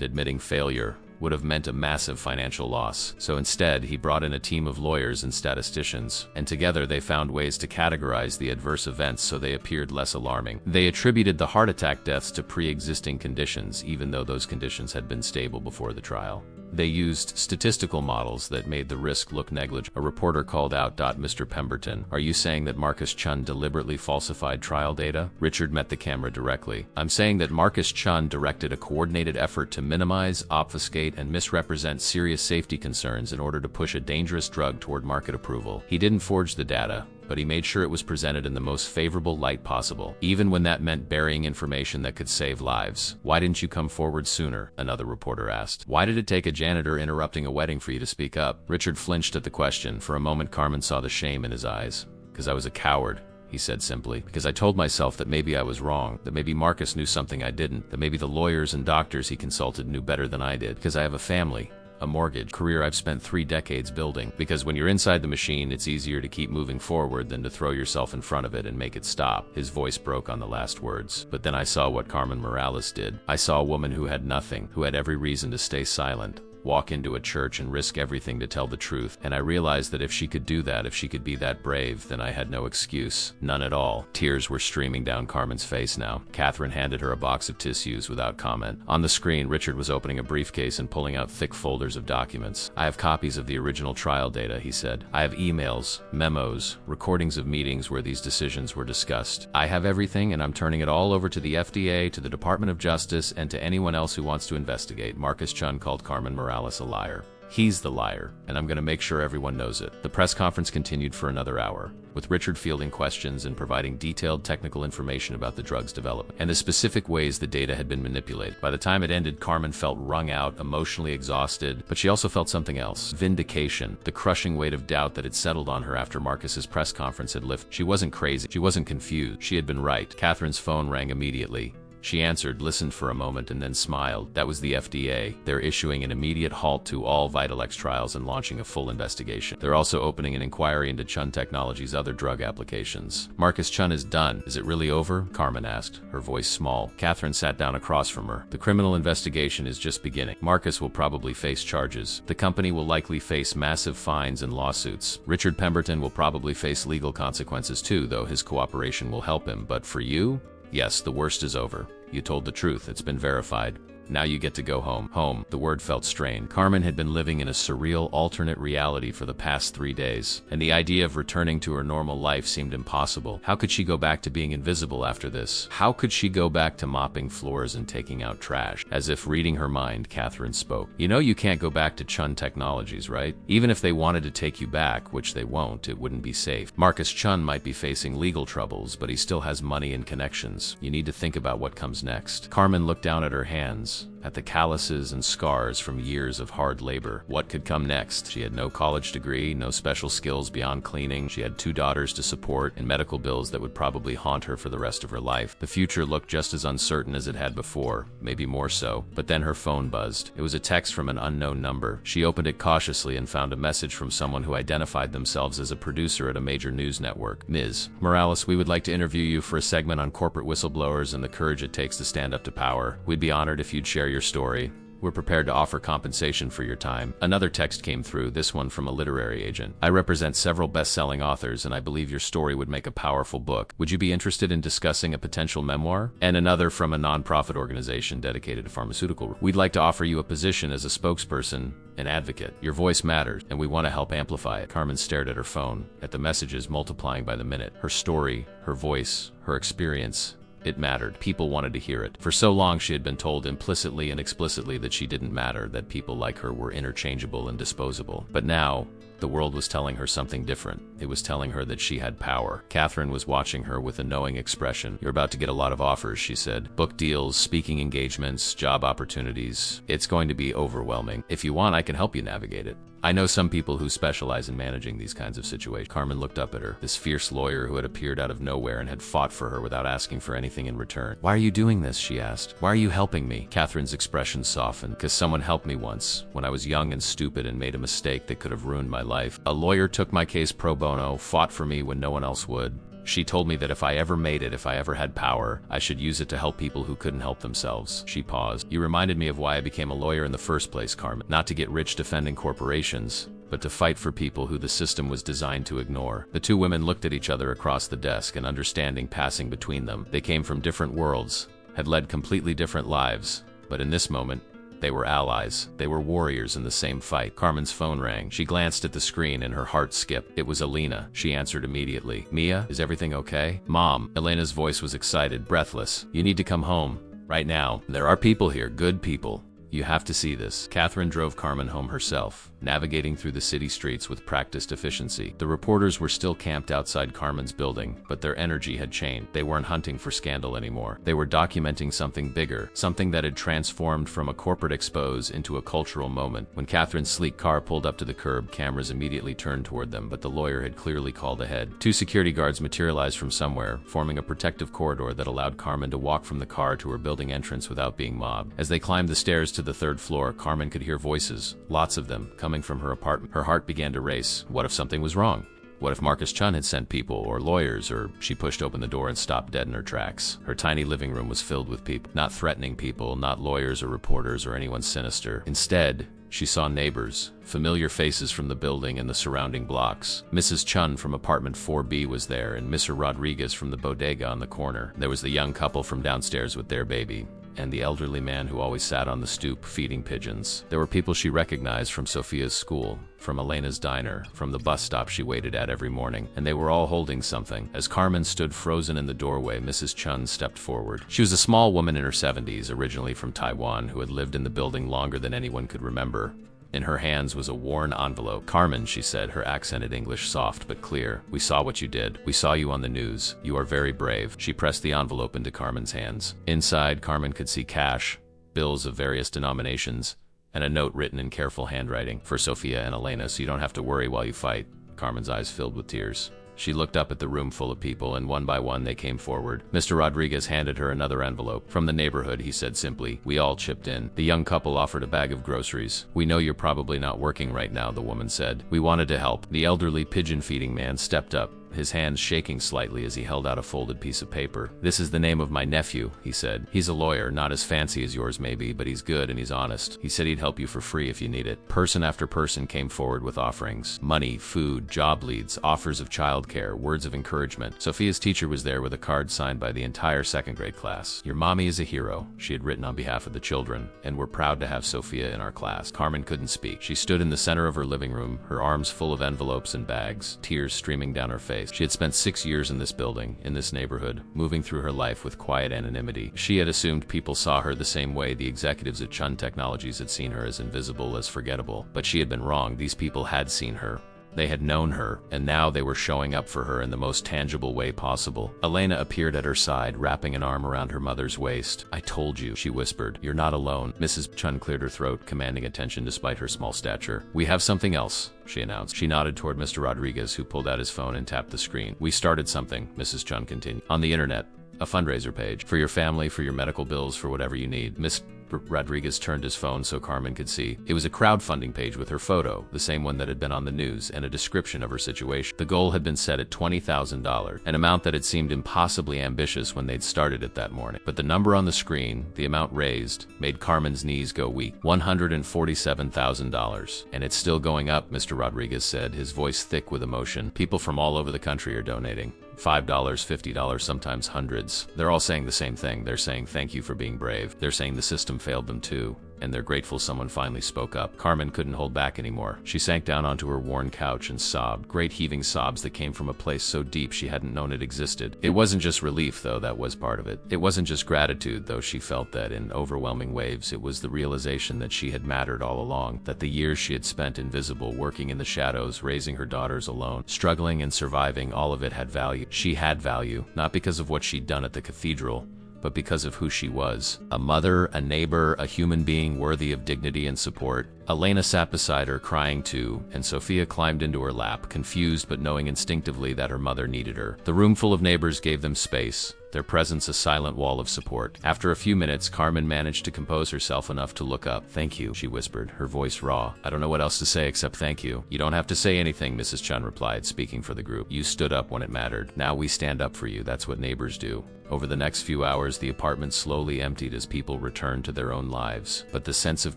admitting failure, would have meant a massive financial loss. So instead, he brought in a team of lawyers and statisticians, and together they found ways to categorize the adverse events so they appeared less alarming. They attributed the heart attack deaths to pre-existing conditions, even though those conditions had been stable before the trial. They used statistical models that made the risk look negligible. A reporter called out, "Mr. Pemberton, are you saying that Marcus Chun deliberately falsified trial data?" Richard met the camera directly. "I'm saying that Marcus Chun directed a coordinated effort to minimize, obfuscate, and misrepresent serious safety concerns in order to push a dangerous drug toward market approval. He didn't forge the data, but he made sure it was presented in the most favorable light possible, even when that meant burying information that could save lives. "Why didn't you come forward sooner?" another reporter asked. "Why did it take a janitor interrupting a wedding for you to speak up?" Richard flinched at the question. For a moment, Carmen saw the shame in his eyes. "Because I was a coward," he said simply. "Because I told myself that maybe I was wrong, that maybe Marcus knew something I didn't, that maybe the lawyers and doctors he consulted knew better than I did. Because I have a family, a mortgage, career I've spent 3 decades building. Because when you're inside the machine, it's easier to keep moving forward than to throw yourself in front of it and make it stop." His voice broke on the last words. "But then I saw what Carmen Morales did. I saw a woman who had nothing, who had every reason to stay silent, walk into a church and risk everything to tell the truth. And I realized that if she could do that, if she could be that brave, then I had no excuse. None at all." Tears were streaming down Carmen's face now. Catherine handed her a box of tissues without comment. On the screen, Richard was opening a briefcase and pulling out thick folders of documents. "I have copies of the original trial data," he said. "I have emails, memos, recordings of meetings where these decisions were discussed. I have everything, and I'm turning it all over to the FDA, to the Department of Justice, and to anyone else who wants to investigate." Marcus Chun called Carmen Morales a liar. "He's the liar, and I'm going to make sure everyone knows it." The press conference continued for another hour, with Richard fielding questions and providing detailed technical information about the drug's development and the specific ways the data had been manipulated. By the time it ended, Carmen felt wrung out, emotionally exhausted, but she also felt something else: vindication, the crushing weight of doubt that had settled on her after Marcus's press conference had lifted. She wasn't crazy, she wasn't confused, she had been right. Catherine's phone rang immediately. She answered, listened for a moment, and then smiled. That was the FDA. They're issuing an immediate halt to all Vitalex trials and launching a full investigation. They're also opening an inquiry into Chun Technologies' other drug applications. "Marcus Chun is done. Is it really over?" Carmen asked, her voice small. Catherine sat down across from her. "The criminal investigation is just beginning. Marcus will probably face charges. The company will likely face massive fines and lawsuits. Richard Pemberton will probably face legal consequences too, though his cooperation will help him. But for you? Yes, the worst is over. You told the truth. It's been verified. Now you get to go home." Home. The word felt strained. Carmen had been living in a surreal, alternate reality for the past 3 days, and the idea of returning to her normal life seemed impossible. How could she go back to being invisible after this? How could she go back to mopping floors and taking out trash? As if reading her mind, Catherine spoke. "You know you can't go back to Chun Technologies, right? Even if they wanted to take you back, which they won't, it wouldn't be safe. Marcus Chun might be facing legal troubles, but he still has money and connections. You need to think about what comes next." Carmen looked down at her hands, at the calluses and scars from years of hard labor. What could come next? She had no college degree, no special skills beyond cleaning. She had 2 daughters to support and medical bills that would probably haunt her for the rest of her life. The future looked just as uncertain as it had before, maybe more so. But then her phone buzzed. It was a text from an unknown number. She opened it cautiously and found a message from someone who identified themselves as a producer at a major news network. "Ms. Morales, we would like to interview you for a segment on corporate whistleblowers and the courage it takes to stand up to power. We'd be honored if you'd share your story. We're prepared to offer compensation for your time." Another text came through, this one from a literary agent. "I represent several best-selling authors, and I believe your story would make a powerful book. Would you be interested in discussing a potential memoir?" And another from a nonprofit organization dedicated to pharmaceutical. "We'd like to offer you a position as a spokesperson, an advocate. Your voice matters, and we want to help amplify it." Carmen stared at her phone, at the messages multiplying by the minute. Her story, her voice, her experience. It mattered. People wanted to hear it. For so long she had been told implicitly and explicitly that she didn't matter, that people like her were interchangeable and disposable. But now, the world was telling her something different. It was telling her that she had power. Catherine was watching her with a knowing expression. "You're about to get a lot of offers," she said. "Book deals, speaking engagements, job opportunities. It's going to be overwhelming. If you want, I can help you navigate it. I know some people who specialize in managing these kinds of situations." Carmen looked up at her, this fierce lawyer who had appeared out of nowhere and had fought for her without asking for anything in return. "Why are you doing this?" she asked. "Why are you helping me?" Catherine's expression softened. "Because someone helped me once, when I was young and stupid and made a mistake that could have ruined my life. A lawyer took my case pro bono, fought for me when no one else would. She told me that if I ever made it, if I ever had power, I should use it to help people who couldn't help themselves." She paused. "You reminded me of why I became a lawyer in the first place, Carmen. Not to get rich defending corporations, but to fight for people who the system was designed to ignore." The 2 women looked at each other across the desk, an understanding passing between them. They came from different worlds, had led completely different lives, but in this moment, they were allies. They were warriors in the same fight. Carmen's phone rang. She glanced at the screen and her heart skipped. It was Elena. She answered immediately. "Mia, is everything okay?" "Mom." Elena's voice was excited, breathless. "You need to come home. Right now. There are people here, good people. You have to see this." Catherine drove Carmen home herself, navigating through the city streets with practiced efficiency. The reporters were still camped outside Carmen's building, but their energy had changed. They weren't hunting for scandal anymore. They were documenting something bigger, something that had transformed from a corporate expose into a cultural moment. When Catherine's sleek car pulled up to the curb, cameras immediately turned toward them, but the lawyer had clearly called ahead. Two security guards materialized from somewhere, forming a protective corridor that allowed Carmen to walk from the car to her building entrance without being mobbed. As they climbed the stairs to the third floor, Carmen could hear voices, lots of them, coming from her apartment. Her heart began to race. What if something was wrong? What if Marcus Chun had sent people, or lawyers, or she pushed open the door and stopped dead in her tracks. Her tiny living room was filled with people. Not threatening people, not lawyers or reporters or anyone sinister. Instead, she saw neighbors, familiar faces from the building and the surrounding blocks. Mrs. Chun from apartment 4B was there, and Mr. Rodriguez from the bodega on the corner. There was the young couple from downstairs with their baby, and the elderly man who always sat on the stoop feeding pigeons. There were people she recognized from Sophia's school, from Elena's diner, from the bus stop she waited at every morning, and they were all holding something. As Carmen stood frozen in the doorway, Mrs. Chun stepped forward. She was a small woman in her 70s, originally from Taiwan, who had lived in the building longer than anyone could remember. In her hands was a worn envelope. "Carmen," she said, her accented English soft but clear, "we saw what you did. We saw you on the news. You are very brave." She pressed the envelope into Carmen's hands. Inside, Carmen could see cash, bills of various denominations, and a note written in careful handwriting. "For Sophia and Elena, so you don't have to worry while you fight." Carmen's eyes filled with tears. She looked up at the room full of people, and one by one they came forward. Mr. Rodriguez handed her another envelope. "From the neighborhood," he said simply. "We all chipped in." The young couple offered a bag of groceries. "We know you're probably not working right now," the woman said. "We wanted to help." The elderly pigeon-feeding man stepped up, his hands shaking slightly as he held out a folded piece of paper. "This is the name of my nephew," he said. "He's a lawyer, not as fancy as yours maybe, but he's good and he's honest. He said he'd help you for free if you need it." Person after person came forward with offerings. Money, food, job leads, offers of childcare, words of encouragement. Sophia's teacher was there with a card signed by the entire second grade class. "Your mommy is a hero," she had written on behalf of the children, "and we're proud to have Sophia in our class." Carmen couldn't speak. She stood in the center of her living room, her arms full of envelopes and bags, tears streaming down her face. She had spent 6 years in this building, in this neighborhood, moving through her life with quiet anonymity. She had assumed people saw her the same way the executives at Chun Technologies had seen her, as invisible, as forgettable. But she had been wrong. These people had seen her. They had known her, and now they were showing up for her in the most tangible way possible. Elena appeared at her side, wrapping an arm around her mother's waist. "I told you," she whispered. "You're not alone." Mrs. Chun cleared her throat, commanding attention despite her small stature. "We have something else," she announced. She nodded toward Mr. Rodriguez, who pulled out his phone and tapped the screen. "We started something," Mrs. Chun continued. "On the internet. A fundraiser page. For your family, for your medical bills, for whatever you need." Mr. Rodriguez turned his phone so Carmen could see. It was a crowdfunding page with her photo, the same one that had been on the news, and a description of her situation. The goal had been set at $20,000, an amount that had seemed impossibly ambitious when they'd started it that morning. But the number on the screen, the amount raised, made Carmen's knees go weak. $147,000. "And it's still going up," Mr. Rodriguez said, his voice thick with emotion. "People from all over the country are donating. $5, $50, sometimes hundreds. They're all saying the same thing. They're saying thank you for being brave. They're saying the system failed them too, and they're grateful someone finally spoke up." Carmen couldn't hold back anymore. She sank down onto her worn couch and sobbed, great heaving sobs that came from a place so deep she hadn't known it existed. It wasn't just relief, though, that was part of it. It wasn't just gratitude, though she felt that in overwhelming waves. It was the realization that she had mattered all along, that the years she had spent invisible, working in the shadows, raising her daughters alone, struggling and surviving, all of it had value. She had value, not because of what she'd done at the cathedral, but because of who she was. A mother, a neighbor, a human being worthy of dignity and support. Elena sat beside her, crying too, and Sophia climbed into her lap, confused but knowing instinctively that her mother needed her. The room full of neighbors gave them space, their presence a silent wall of support. After a few minutes, Carmen managed to compose herself enough to look up. "Thank you," she whispered, her voice raw. "I don't know what else to say except thank you." "You don't have to say anything," Mrs. Chun replied, speaking for the group. "You stood up when it mattered. Now we stand up for you. That's what neighbors do." Over the next few hours, the apartment slowly emptied as people returned to their own lives. But the sense of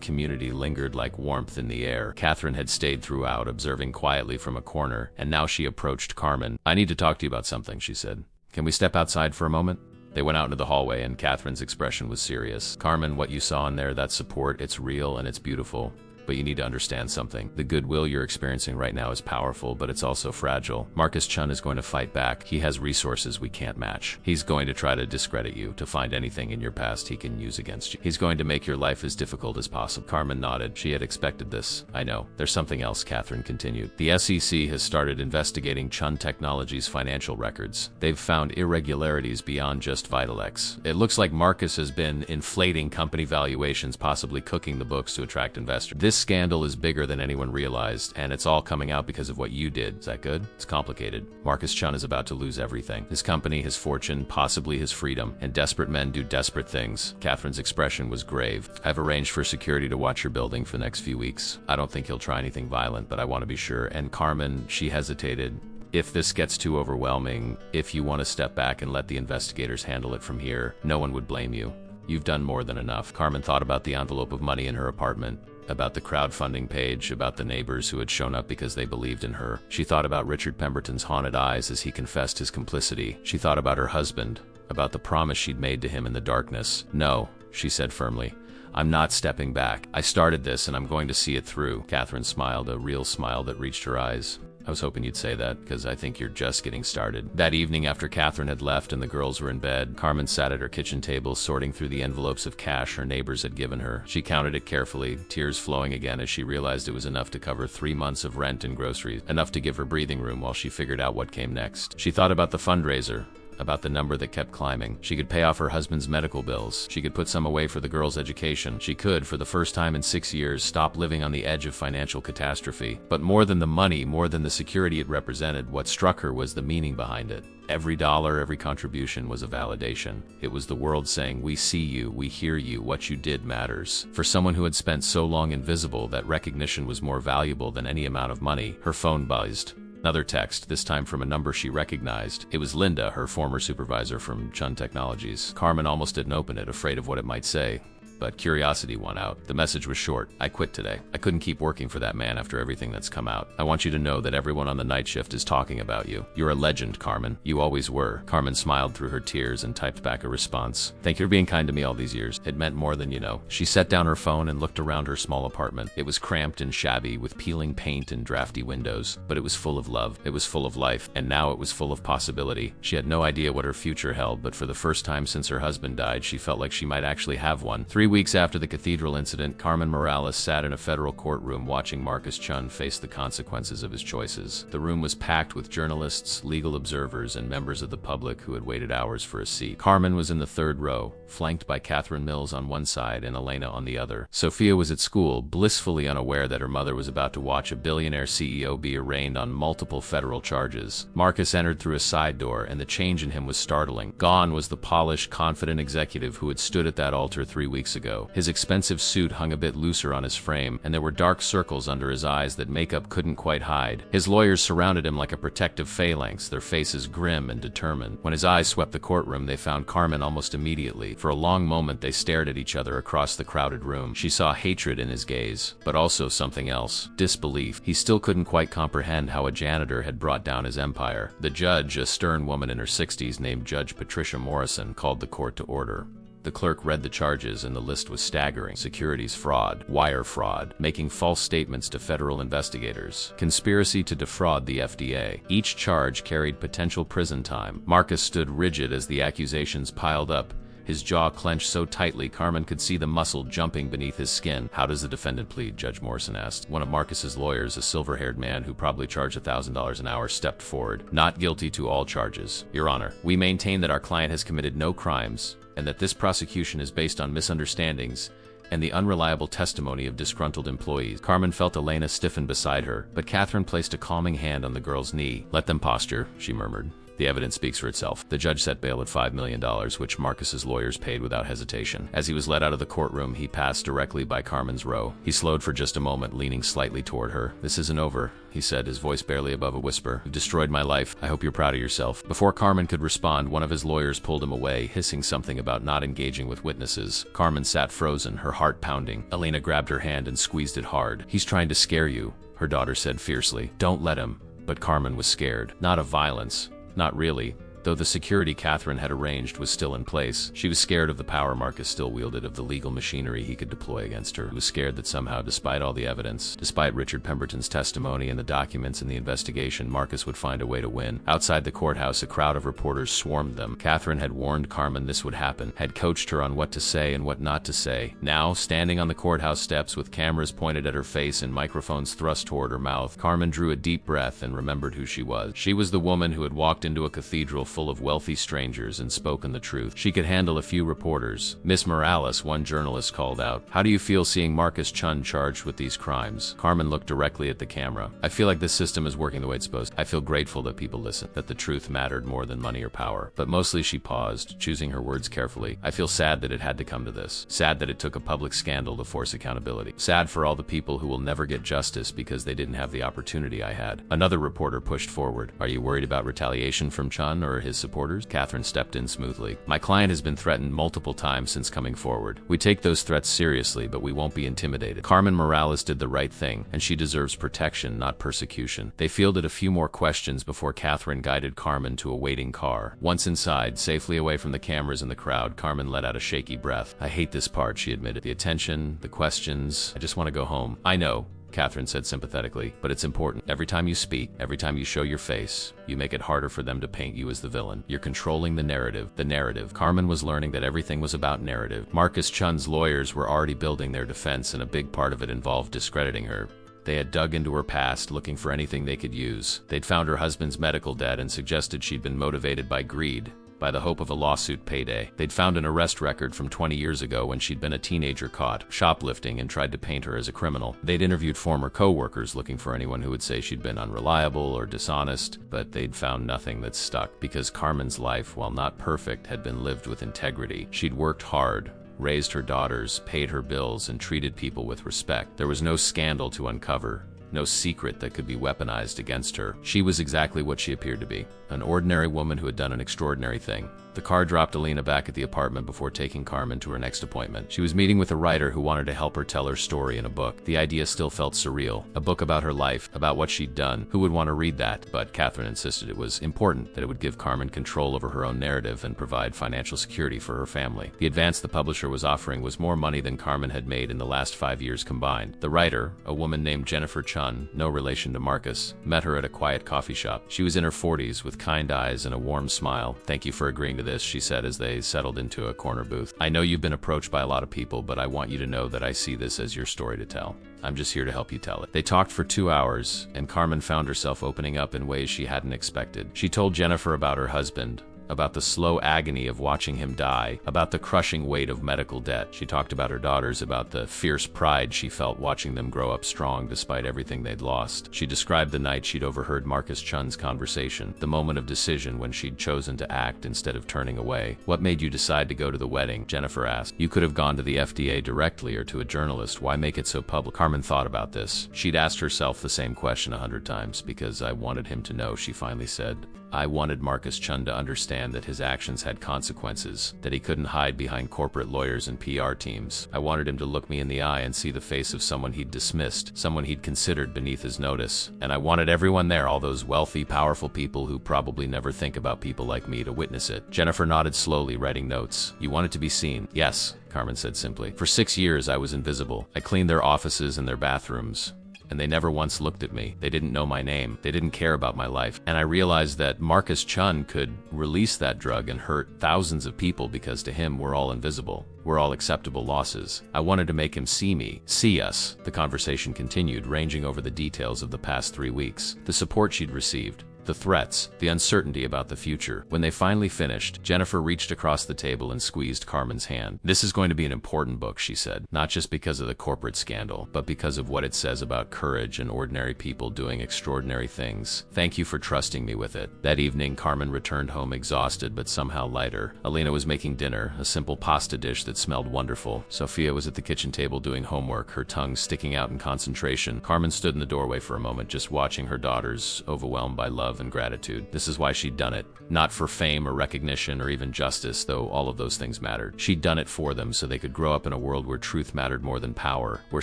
community lingered like warmth in the air. Catherine had stayed throughout, observing quietly from a corner, and now she approached Carmen. "I need to talk to you about something," she said. "Can we step outside for a moment?" They went out into the hallway, and Catherine's expression was serious. "Carmen, what you saw in there, that support, it's real and it's beautiful. But you need to understand something. The goodwill you're experiencing right now is powerful, but it's also fragile. Marcus Chun is going to fight back. He has resources we can't match. He's going to try to discredit you, to find anything in your past he can use against you. He's going to make your life as difficult as possible. Carmen nodded. She had expected this. I know. There's something else, Catherine continued. The SEC has started investigating Chun Technologies' financial records. They've found irregularities beyond just Vitalex. It looks like Marcus has been inflating company valuations, possibly cooking the books to attract investors. This scandal is bigger than anyone realized, and it's all coming out because of what you did. Is that good? It's complicated. Marcus Chun is about to lose everything. His company, his fortune, possibly his freedom. And desperate men do desperate things. Catherine's expression was grave. I've arranged for security to watch your building for the next few weeks. I don't think he'll try anything violent, but I want to be sure. And Carmen, she hesitated. If this gets too overwhelming, if you want to step back and let the investigators handle it from here, no one would blame you. You've done more than enough. Carmen thought about the envelope of money in her apartment, about the crowdfunding page, about the neighbors who had shown up because they believed in her. She thought about Richard Pemberton's haunted eyes as he confessed his complicity. She thought about her husband, about the promise she'd made to him in the darkness. No, she said firmly. I'm not stepping back. I started this and I'm going to see it through. Catherine smiled, a real smile that reached her eyes. I was hoping you'd say that, because I think you're just getting started. That evening, after Catherine had left and the girls were in bed, Carmen sat at her kitchen table sorting through the envelopes of cash her neighbors had given her. She counted it carefully, tears flowing again as she realized it was enough to cover 3 months of rent and groceries, enough to give her breathing room while she figured out what came next. She thought about the fundraiser, about the number that kept climbing. She could pay off her husband's medical bills. She could put some away for the girls' education. She could, for the first time in 6 years, stop living on the edge of financial catastrophe. But more than the money, more than the security it represented, what struck her was the meaning behind it. Every dollar, every contribution was a validation. It was the world saying, we see you, we hear you, what you did matters. For someone who had spent so long invisible, that recognition was more valuable than any amount of money. Her phone buzzed. Another text, this time from a number she recognized. It was Linda, her former supervisor from Chun Technologies. Carmen almost didn't open it, afraid of what it might say. But curiosity won out. The message was short. I quit today. I couldn't keep working for that man after everything that's come out. I want you to know that everyone on the night shift is talking about you. You're a legend, Carmen. You always were. Carmen smiled through her tears and typed back a response. Thank you for being kind to me all these years. It meant more than you know. She set down her phone and looked around her small apartment. It was cramped and shabby, with peeling paint and drafty windows. But it was full of love. It was full of life. And now it was full of possibility. She had no idea what her future held, but for the first time since her husband died, she felt like she might actually have one. 3 weeks after the Cathedral incident, Carmen Morales sat in a federal courtroom watching Marcus Chun face the consequences of his choices. The room was packed with journalists, legal observers, and members of the public who had waited hours for a seat. Carmen was in the third row, flanked by Catherine Mills on one side and Elena on the other. Sophia was at school, blissfully unaware that her mother was about to watch a billionaire CEO be arraigned on multiple federal charges. Marcus entered through a side door, and the change in him was startling. Gone was the polished, confident executive who had stood at that altar 3 weeks ago. His expensive suit hung a bit looser on his frame, and there were dark circles under his eyes that makeup couldn't quite hide. His lawyers surrounded him like a protective phalanx, their faces grim and determined. When his eyes swept the courtroom, they found Carmen almost immediately. For a long moment, they stared at each other across the crowded room. She saw hatred in his gaze, but also something else, disbelief. He still couldn't quite comprehend how a janitor had brought down his empire. The judge, a stern woman in her 60s named Judge Patricia Morrison, called the court to order. The clerk read the charges, and the list was staggering. Securities fraud, wire fraud, making false statements to federal investigators, conspiracy to defraud the FDA. Each charge carried potential prison time. Marcus stood rigid as the accusations piled up, his jaw clenched so tightly Carmen could see the muscle jumping beneath his skin. How does the defendant plead? Judge Morrison asked. One of Marcus's lawyers, a silver-haired man who probably charged $1,000 an hour, stepped forward. Not guilty to all charges. Your Honor, we maintain that our client has committed no crimes, and that this prosecution is based on misunderstandings and the unreliable testimony of disgruntled employees. Carmen felt Elena stiffen beside her, but Catherine placed a calming hand on the girl's knee. Let them posture, she murmured. The evidence speaks for itself. The judge set bail at $5 million, which Marcus's lawyers paid without hesitation. As he was led out of the courtroom, he passed directly by Carmen's row. He slowed for just a moment, leaning slightly toward her. This isn't over, he said, his voice barely above a whisper. You've destroyed my life. I hope you're proud of yourself. Before Carmen could respond, one of his lawyers pulled him away, hissing something about not engaging with witnesses. Carmen sat frozen, her heart pounding. Elena grabbed her hand and squeezed it hard. He's trying to scare you, her daughter said fiercely. Don't let him. But Carmen was scared. Not of violence. Not really. Though the security Catherine had arranged was still in place, she was scared of the power Marcus still wielded, of the legal machinery he could deploy against her. She was scared that somehow, despite all the evidence, despite Richard Pemberton's testimony and the documents in the investigation, Marcus would find a way to win. Outside the courthouse, a crowd of reporters swarmed them. Catherine had warned Carmen this would happen, had coached her on what to say and what not to say. Now, standing on the courthouse steps with cameras pointed at her face and microphones thrust toward her mouth, Carmen drew a deep breath and remembered who she was. She was the woman who had walked into a cathedral full of wealthy strangers and spoken the truth. She could handle a few reporters. "Miss Morales," one journalist called out, "how do you feel seeing Marcus Chun charged with these crimes?" Carmen looked directly at the camera. "I feel like this system is working the way it's supposed to. I feel grateful that people listen, that the truth mattered more than money or power." But mostly she paused, choosing her words carefully. "I feel sad that it had to come to this. Sad that it took a public scandal to force accountability. Sad for all the people who will never get justice because they didn't have the opportunity I had." Another reporter pushed forward. "Are you worried about retaliation from Chun or his supporters?" Catherine stepped in smoothly. "My client has been threatened multiple times since coming forward. We take those threats seriously, but we won't be intimidated. Carmen Morales did the right thing, and she deserves protection, not persecution." They fielded a few more questions before Catherine guided Carmen to a waiting car. Once inside, safely away from the cameras and the crowd, Carmen let out a shaky breath. "I hate this part," she admitted. "The attention, the questions. I just want to go home." "I know," Catherine said sympathetically, "but it's important. Every time you speak, every time you show your face, you make it harder for them to paint you as the villain. You're controlling the narrative." The narrative. Carmen was learning that everything was about narrative. Marcus Chun's lawyers were already building their defense, and a big part of it involved discrediting her. They had dug into her past, looking for anything they could use. They'd found her husband's medical debt and suggested she'd been motivated by greed, by the hope of a lawsuit payday. They'd found an arrest record from 20 years ago when she'd been a teenager caught shoplifting and tried to paint her as a criminal. They'd interviewed former co-workers looking for anyone who would say she'd been unreliable or dishonest, but they'd found nothing that stuck, because Carmen's life, while not perfect, had been lived with integrity. She'd worked hard, raised her daughters, paid her bills, and treated people with respect. There was no scandal to uncover, no secret that could be weaponized against her. She was exactly what she appeared to be, an ordinary woman who had done an extraordinary thing. The car dropped Alina back at the apartment before taking Carmen to her next appointment. She was meeting with a writer who wanted to help her tell her story in a book. The idea still felt surreal. A book about her life, about what she'd done. Who would want to read that? But Catherine insisted it was important, that it would give Carmen control over her own narrative and provide financial security for her family. The advance the publisher was offering was more money than Carmen had made in the last 5 years combined. The writer, a woman named Jennifer Chun, no relation to Marcus, met her at a quiet coffee shop. She was in her 40s with kind eyes and a warm smile. "Thank you for agreeing to this," she said as they settled into a corner booth. "I know you've been approached by a lot of people, but I want you to know that I see this as your story to tell. I'm just here to help you tell it." They talked for 2 hours, and Carmen found herself opening up in ways she hadn't expected. She told Jennifer about her husband, about the slow agony of watching him die, about the crushing weight of medical debt. She talked about her daughters, about the fierce pride she felt watching them grow up strong despite everything they'd lost. She described the night she'd overheard Marcus Chun's conversation, the moment of decision when she'd chosen to act instead of turning away. "What made you decide to go to the wedding?" Jennifer asked. "You could have gone to the FDA directly or to a journalist. Why make it so public?" Carmen thought about this. She'd asked herself the same question 100 times. "Because I wanted him to know," she finally said. "I wanted Marcus Chun to understand that his actions had consequences, that he couldn't hide behind corporate lawyers and PR teams. I wanted him to look me in the eye and see the face of someone he'd dismissed, someone he'd considered beneath his notice. And I wanted everyone there, all those wealthy, powerful people who probably never think about people like me, to witness it." Jennifer nodded slowly, writing notes. "You wanted to be seen?" "Yes," Carmen said simply. "For 6 years I was invisible. I cleaned their offices and their bathrooms, and they never once looked at me. They didn't know my name. They didn't care about my life. And I realized that Marcus Chun could release that drug and hurt thousands of people because to him we're all invisible. We're all acceptable losses. I wanted to make him see me, see us." The conversation continued, ranging over the details of the past 3 weeks, the support she'd received, the threats, the uncertainty about the future. When they finally finished, Jennifer reached across the table and squeezed Carmen's hand. "This is going to be an important book," she said, "not just because of the corporate scandal, but because of what it says about courage and ordinary people doing extraordinary things. Thank you for trusting me with it." That evening, Carmen returned home exhausted but somehow lighter. Alina was making dinner, a simple pasta dish that smelled wonderful. Sophia was at the kitchen table doing homework, her tongue sticking out in concentration. Carmen stood in the doorway for a moment, just watching her daughters, overwhelmed by love love and gratitude. This is why she'd done it. Not for fame or recognition or even justice, though all of those things mattered. She'd done it for them so they could grow up in a world where truth mattered more than power, where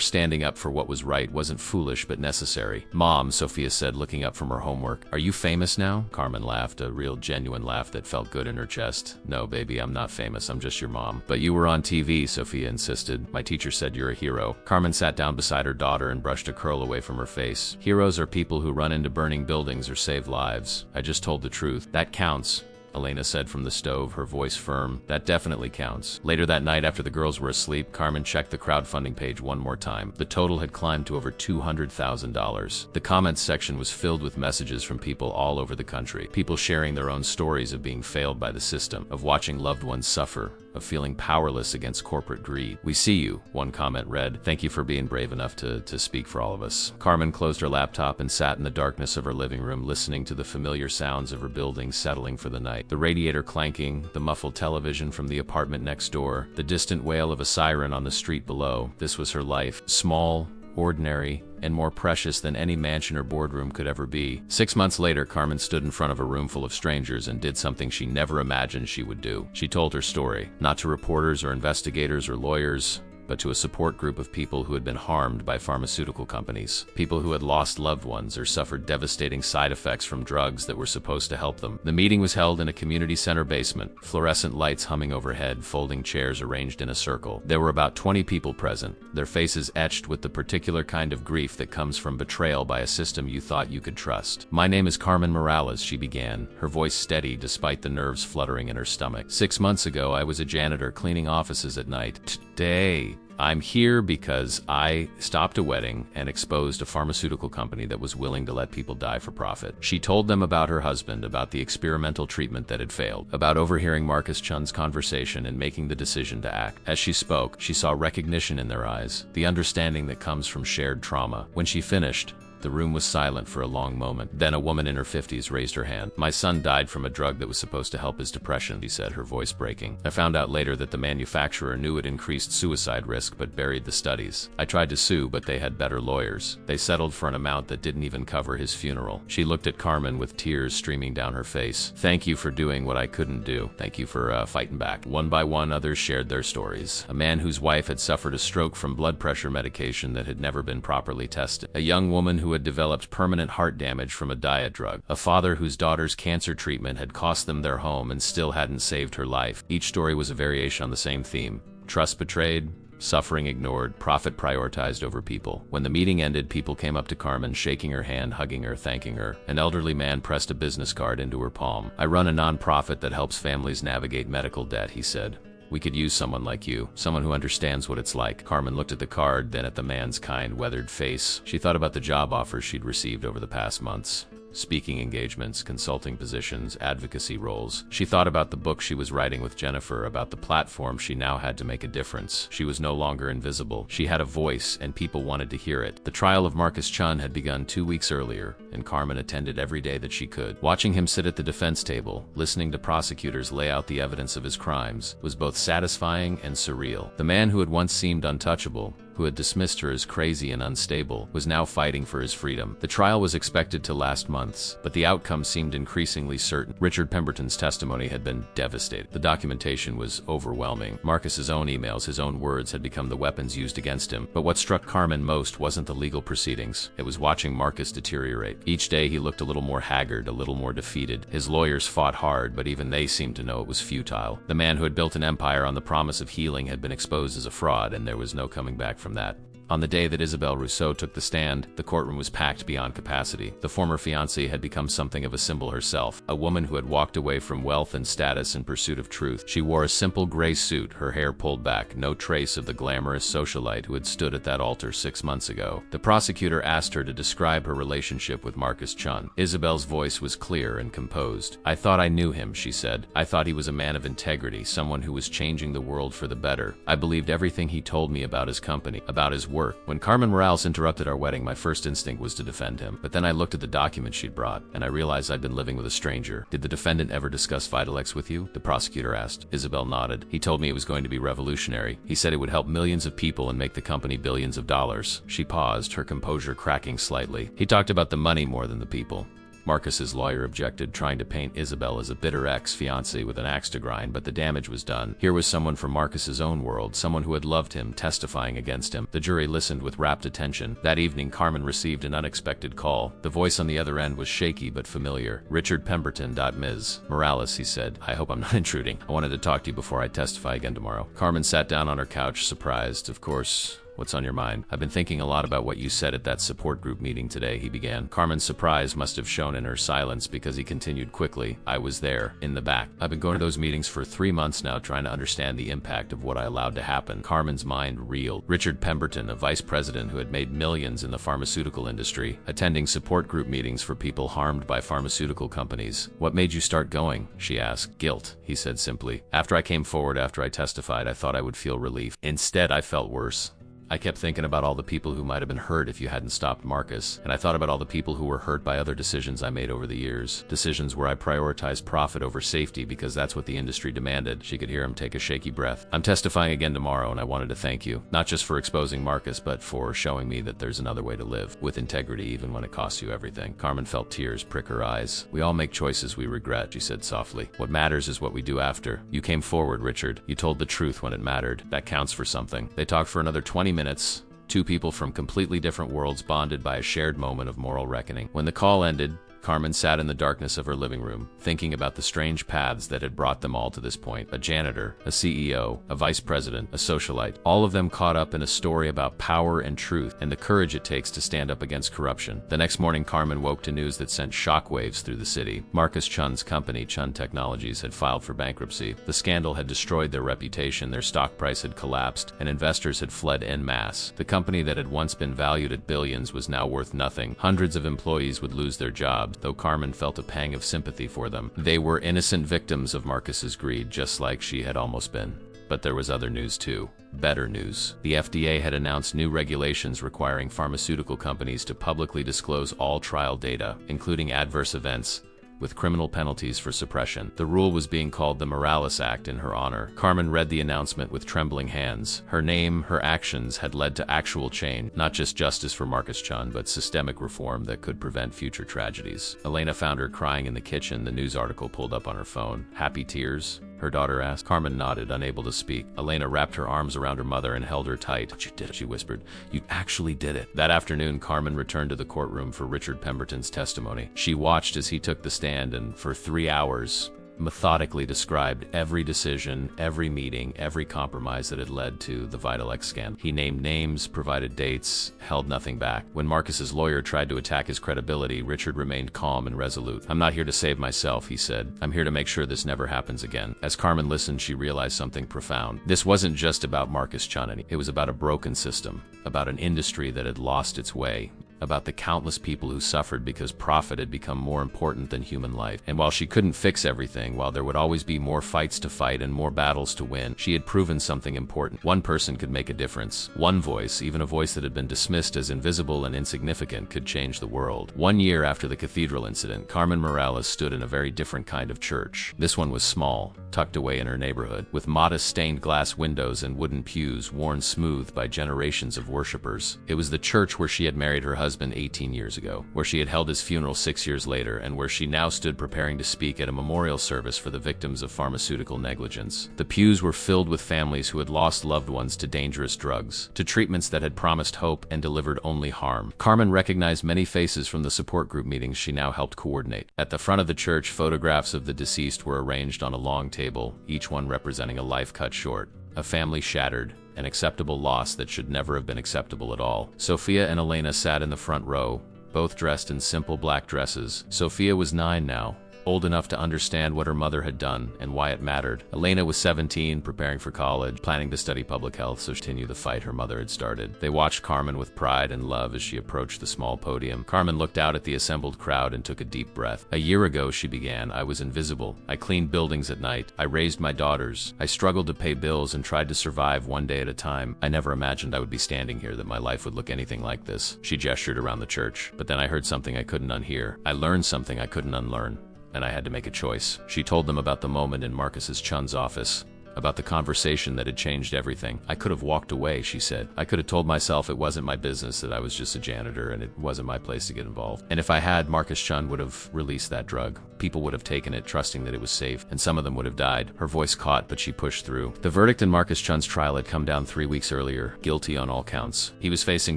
standing up for what was right wasn't foolish but necessary. "Mom," Sophia said, looking up from her homework, "are you famous now?" Carmen laughed, a real genuine laugh that felt good in her chest. "No, baby, I'm not famous. I'm just your mom." "But you were on TV," Sophia insisted. "My teacher said you're a hero." Carmen sat down beside her daughter and brushed a curl away from her face. "Heroes are people who run into burning buildings or save lives. I just told the truth. That counts," Elena said from the stove, her voice firm. "That definitely counts." Later that night, after the girls were asleep, Carmen checked the crowdfunding page one more time. The total had climbed to over $200,000. The comments section was filled with messages from people all over the country, people sharing their own stories of being failed by the system, of watching loved ones suffer, of feeling powerless against corporate greed. "We see you," one comment read. "Thank you for being brave enough to speak for all of us." Carmen closed her laptop and sat in the darkness of her living room, listening to the familiar sounds of her building settling for the night. The radiator clanking, the muffled television from the apartment next door, the distant wail of a siren on the street below. This was her life. Small, ordinary, and more precious than any mansion or boardroom could ever be. 6 months later, Carmen stood in front of a room full of strangers and did something she never imagined she would do. She told her story, not to reporters or investigators or lawyers, but to a support group of people who had been harmed by pharmaceutical companies, people who had lost loved ones or suffered devastating side effects from drugs that were supposed to help them. The meeting was held in a community center basement, fluorescent lights humming overhead, folding chairs arranged in a circle. There were about 20 people present, their faces etched with the particular kind of grief that comes from betrayal by a system you thought you could trust. "My name is Carmen Morales," she began, her voice steady despite the nerves fluttering in her stomach. "6 months ago, I was a janitor cleaning offices at night. Today, I'm here because I stopped a wedding and exposed a pharmaceutical company that was willing to let people die for profit." She told them about her husband, about the experimental treatment that had failed, about overhearing Marcus Chun's conversation and making the decision to act. As she spoke, she saw recognition in their eyes, the understanding that comes from shared trauma. When she finished, the room was silent for a long moment. Then a woman in her 50s raised her hand. "My son died from a drug that was supposed to help his depression," she said, her voice breaking. "I found out later that the manufacturer knew it increased suicide risk but buried the studies. I tried to sue, but they had better lawyers. They settled for an amount that didn't even cover his funeral." She looked at Carmen with tears streaming down her face. "Thank you for doing what I couldn't do. Thank you for fighting back." One by one, others shared their stories. A man whose wife had suffered a stroke from blood pressure medication that had never been properly tested. A young woman who had developed permanent heart damage from a diet drug. A father whose daughter's cancer treatment had cost them their home and still hadn't saved her life. Each story was a variation on the same theme. Trust betrayed, suffering ignored, profit prioritized over people. When the meeting ended, people came up to Carmen, shaking her hand, hugging her, thanking her. An elderly man pressed a business card into her palm. "I run a nonprofit that helps families navigate medical debt," he said. "We could use someone like you, someone who understands what it's like." Carmen looked at the card, then at the man's kind, weathered face. She thought about the job offers she'd received over the past months. Speaking engagements, consulting positions, advocacy roles. She thought about the book she was writing with Jennifer, about the platform she now had to make a difference. She was no longer invisible. She had a voice, and people wanted to hear it. The trial of Marcus Chun had begun 2 weeks earlier, and Carmen attended every day that she could. Watching him sit at the defense table, listening to prosecutors lay out the evidence of his crimes, was both satisfying and surreal. The man who had once seemed untouchable, who had dismissed her as crazy and unstable, was now fighting for his freedom. The trial was expected to last months, but the outcome seemed increasingly certain. Richard Pemberton's testimony had been devastating. The documentation was overwhelming. Marcus's own emails, his own words, had become the weapons used against him. But what struck Carmen most wasn't the legal proceedings. It was watching Marcus deteriorate. Each day he looked a little more haggard, a little more defeated. His lawyers fought hard, but even they seemed to know it was futile. The man who had built an empire on the promise of healing had been exposed as a fraud, and there was no coming back from that. On the day that Isabelle Rousseau took the stand, the courtroom was packed beyond capacity. The former fiancée had become something of a symbol herself, a woman who had walked away from wealth and status in pursuit of truth. She wore a simple gray suit, her hair pulled back, no trace of the glamorous socialite who had stood at that altar 6 months ago. The prosecutor asked her to describe her relationship with Marcus Chun. Isabelle's voice was clear and composed. "I thought I knew him," she said. "I thought he was a man of integrity, someone who was changing the world for the better. I believed everything he told me about his company, about his work. When Carmen Morales interrupted our wedding, my first instinct was to defend him. But then I looked at the documents she'd brought, and I realized I'd been living with a stranger." "Did the defendant ever discuss Vitalex with you?" the prosecutor asked. Isabelle nodded. "He told me it was going to be revolutionary. He said it would help millions of people and make the company billions of dollars." She paused, her composure cracking slightly. "He talked about the money more than the people." Marcus's lawyer objected, trying to paint Isabel as a bitter ex-fiancée with an axe to grind, but the damage was done. Here was someone from Marcus's own world, someone who had loved him, testifying against him. The jury listened with rapt attention. That evening, Carmen received an unexpected call. The voice on the other end was shaky but familiar. "Richard Pemberton, Ms. Morales," he said. "I hope I'm not intruding. I wanted to talk to you before I testify again tomorrow." Carmen sat down on her couch, surprised. "Of course. What's on your mind?" "I've been thinking a lot about what you said at that support group meeting today," he began. Carmen's surprise must have shown in her silence because he continued quickly. "I was there, in the back. I've been going to those meetings for 3 months now, trying to understand the impact of what I allowed to happen." Carmen's mind reeled. Richard Pemberton, a vice president who had made millions in the pharmaceutical industry, attending support group meetings for people harmed by pharmaceutical companies. "What made you start going?" she asked. "Guilt," he said simply. "After I came forward, after I testified, I thought I would feel relief. Instead, I felt worse. I kept thinking about all the people who might have been hurt if you hadn't stopped Marcus, and I thought about all the people who were hurt by other decisions I made over the years. Decisions where I prioritized profit over safety because that's what the industry demanded." She could hear him take a shaky breath. "I'm testifying again tomorrow, and I wanted to thank you, not just for exposing Marcus, but for showing me that there's another way to live, with integrity even when it costs you everything." Carmen felt tears prick her eyes. "We all make choices we regret," she said softly. "What matters is what we do after. You came forward, Richard. You told the truth when it mattered. That counts for something." They talked for another 20 minutes. Two people from completely different worlds bonded by a shared moment of moral reckoning. When the call ended, Carmen sat in the darkness of her living room, thinking about the strange paths that had brought them all to this point. A janitor, a CEO, a vice president, a socialite, all of them caught up in a story about power and truth and the courage it takes to stand up against corruption. The next morning, Carmen woke to news that sent shockwaves through the city. Marcus Chun's company, Chun Technologies, had filed for bankruptcy. The scandal had destroyed their reputation, their stock price had collapsed, and investors had fled en masse. The company that had once been valued at billions was now worth nothing. Hundreds of employees would lose their jobs, though Carmen felt a pang of sympathy for them. They were innocent victims of Marcus's greed, just like she had almost been. But there was other news too. Better news. The FDA had announced new regulations requiring pharmaceutical companies to publicly disclose all trial data, including adverse events, with criminal penalties for suppression. The rule was being called the Morales Act in her honor. Carmen read the announcement with trembling hands. Her name, her actions had led to actual change, not just justice for Marcus Chun, but systemic reform that could prevent future tragedies. Elena found her crying in the kitchen, the news article pulled up on her phone. "Happy tears?" her daughter asked. Carmen nodded, unable to speak. Elena wrapped her arms around her mother and held her tight. "But you did it," she whispered. "You actually did it." That afternoon, Carmen returned to the courtroom for Richard Pemberton's testimony. She watched as he took the stand and, for 3 hours, methodically described every decision, every meeting, every compromise that had led to the Vitalex scandal. He named names, provided dates, held nothing back. When Marcus's lawyer tried to attack his credibility, Richard remained calm and resolute. "I'm not here to save myself," he said. "I'm here to make sure this never happens again." As Carmen listened, she realized something profound. This wasn't just about Marcus Chun. It was about a broken system, about an industry that had lost its way, about the countless people who suffered because profit had become more important than human life. And while she couldn't fix everything, while there would always be more fights to fight and more battles to win, she had proven something important. One person could make a difference. One voice, even a voice that had been dismissed as invisible and insignificant, could change the world. 1 year after the Cathedral incident, Carmen Morales stood in a very different kind of church. This one was small, tucked away in her neighborhood, with modest stained glass windows and wooden pews worn smooth by generations of worshipers. It was the church where she had married her husband 18 years ago, where she had held his funeral 6 years later, and where she now stood preparing to speak at a memorial service for the victims of pharmaceutical negligence. The pews were filled with families who had lost loved ones to dangerous drugs, to treatments that had promised hope and delivered only harm. Carmen recognized many faces from the support group meetings she now helped coordinate. At the front of the church, photographs of the deceased were arranged on a long table, each one representing a life cut short, a family shattered, an acceptable loss that should never have been acceptable at all. Sophia and Elena sat in the front row, both dressed in simple black dresses. Sophia was 9 now, old enough to understand what her mother had done and why it mattered. Elena was 17, preparing for college, planning to study public health so she'd continue the fight her mother had started. They watched Carmen with pride and love as she approached the small podium. Carmen looked out at the assembled crowd and took a deep breath. "A year ago," she began, "I was invisible. I cleaned buildings at night. I raised my daughters. I struggled to pay bills and tried to survive one day at a time. I never imagined I would be standing here, that my life would look anything like this." She gestured around the church. "But then I heard something I couldn't unhear. I learned something I couldn't unlearn. And I had to make a choice." She told them about the moment in Marcus's Chun's office, about the conversation that had changed everything. I could have walked away, she said. I could have told myself it wasn't my business, that I was just a janitor and it wasn't my place to get involved. And if I had, Marcus Chun would have released that drug. People would have taken it, trusting that it was safe, and some of them would have died. Her voice caught, but she pushed through. The verdict in Marcus Chun's trial had come down 3 weeks earlier, guilty on all counts. He was facing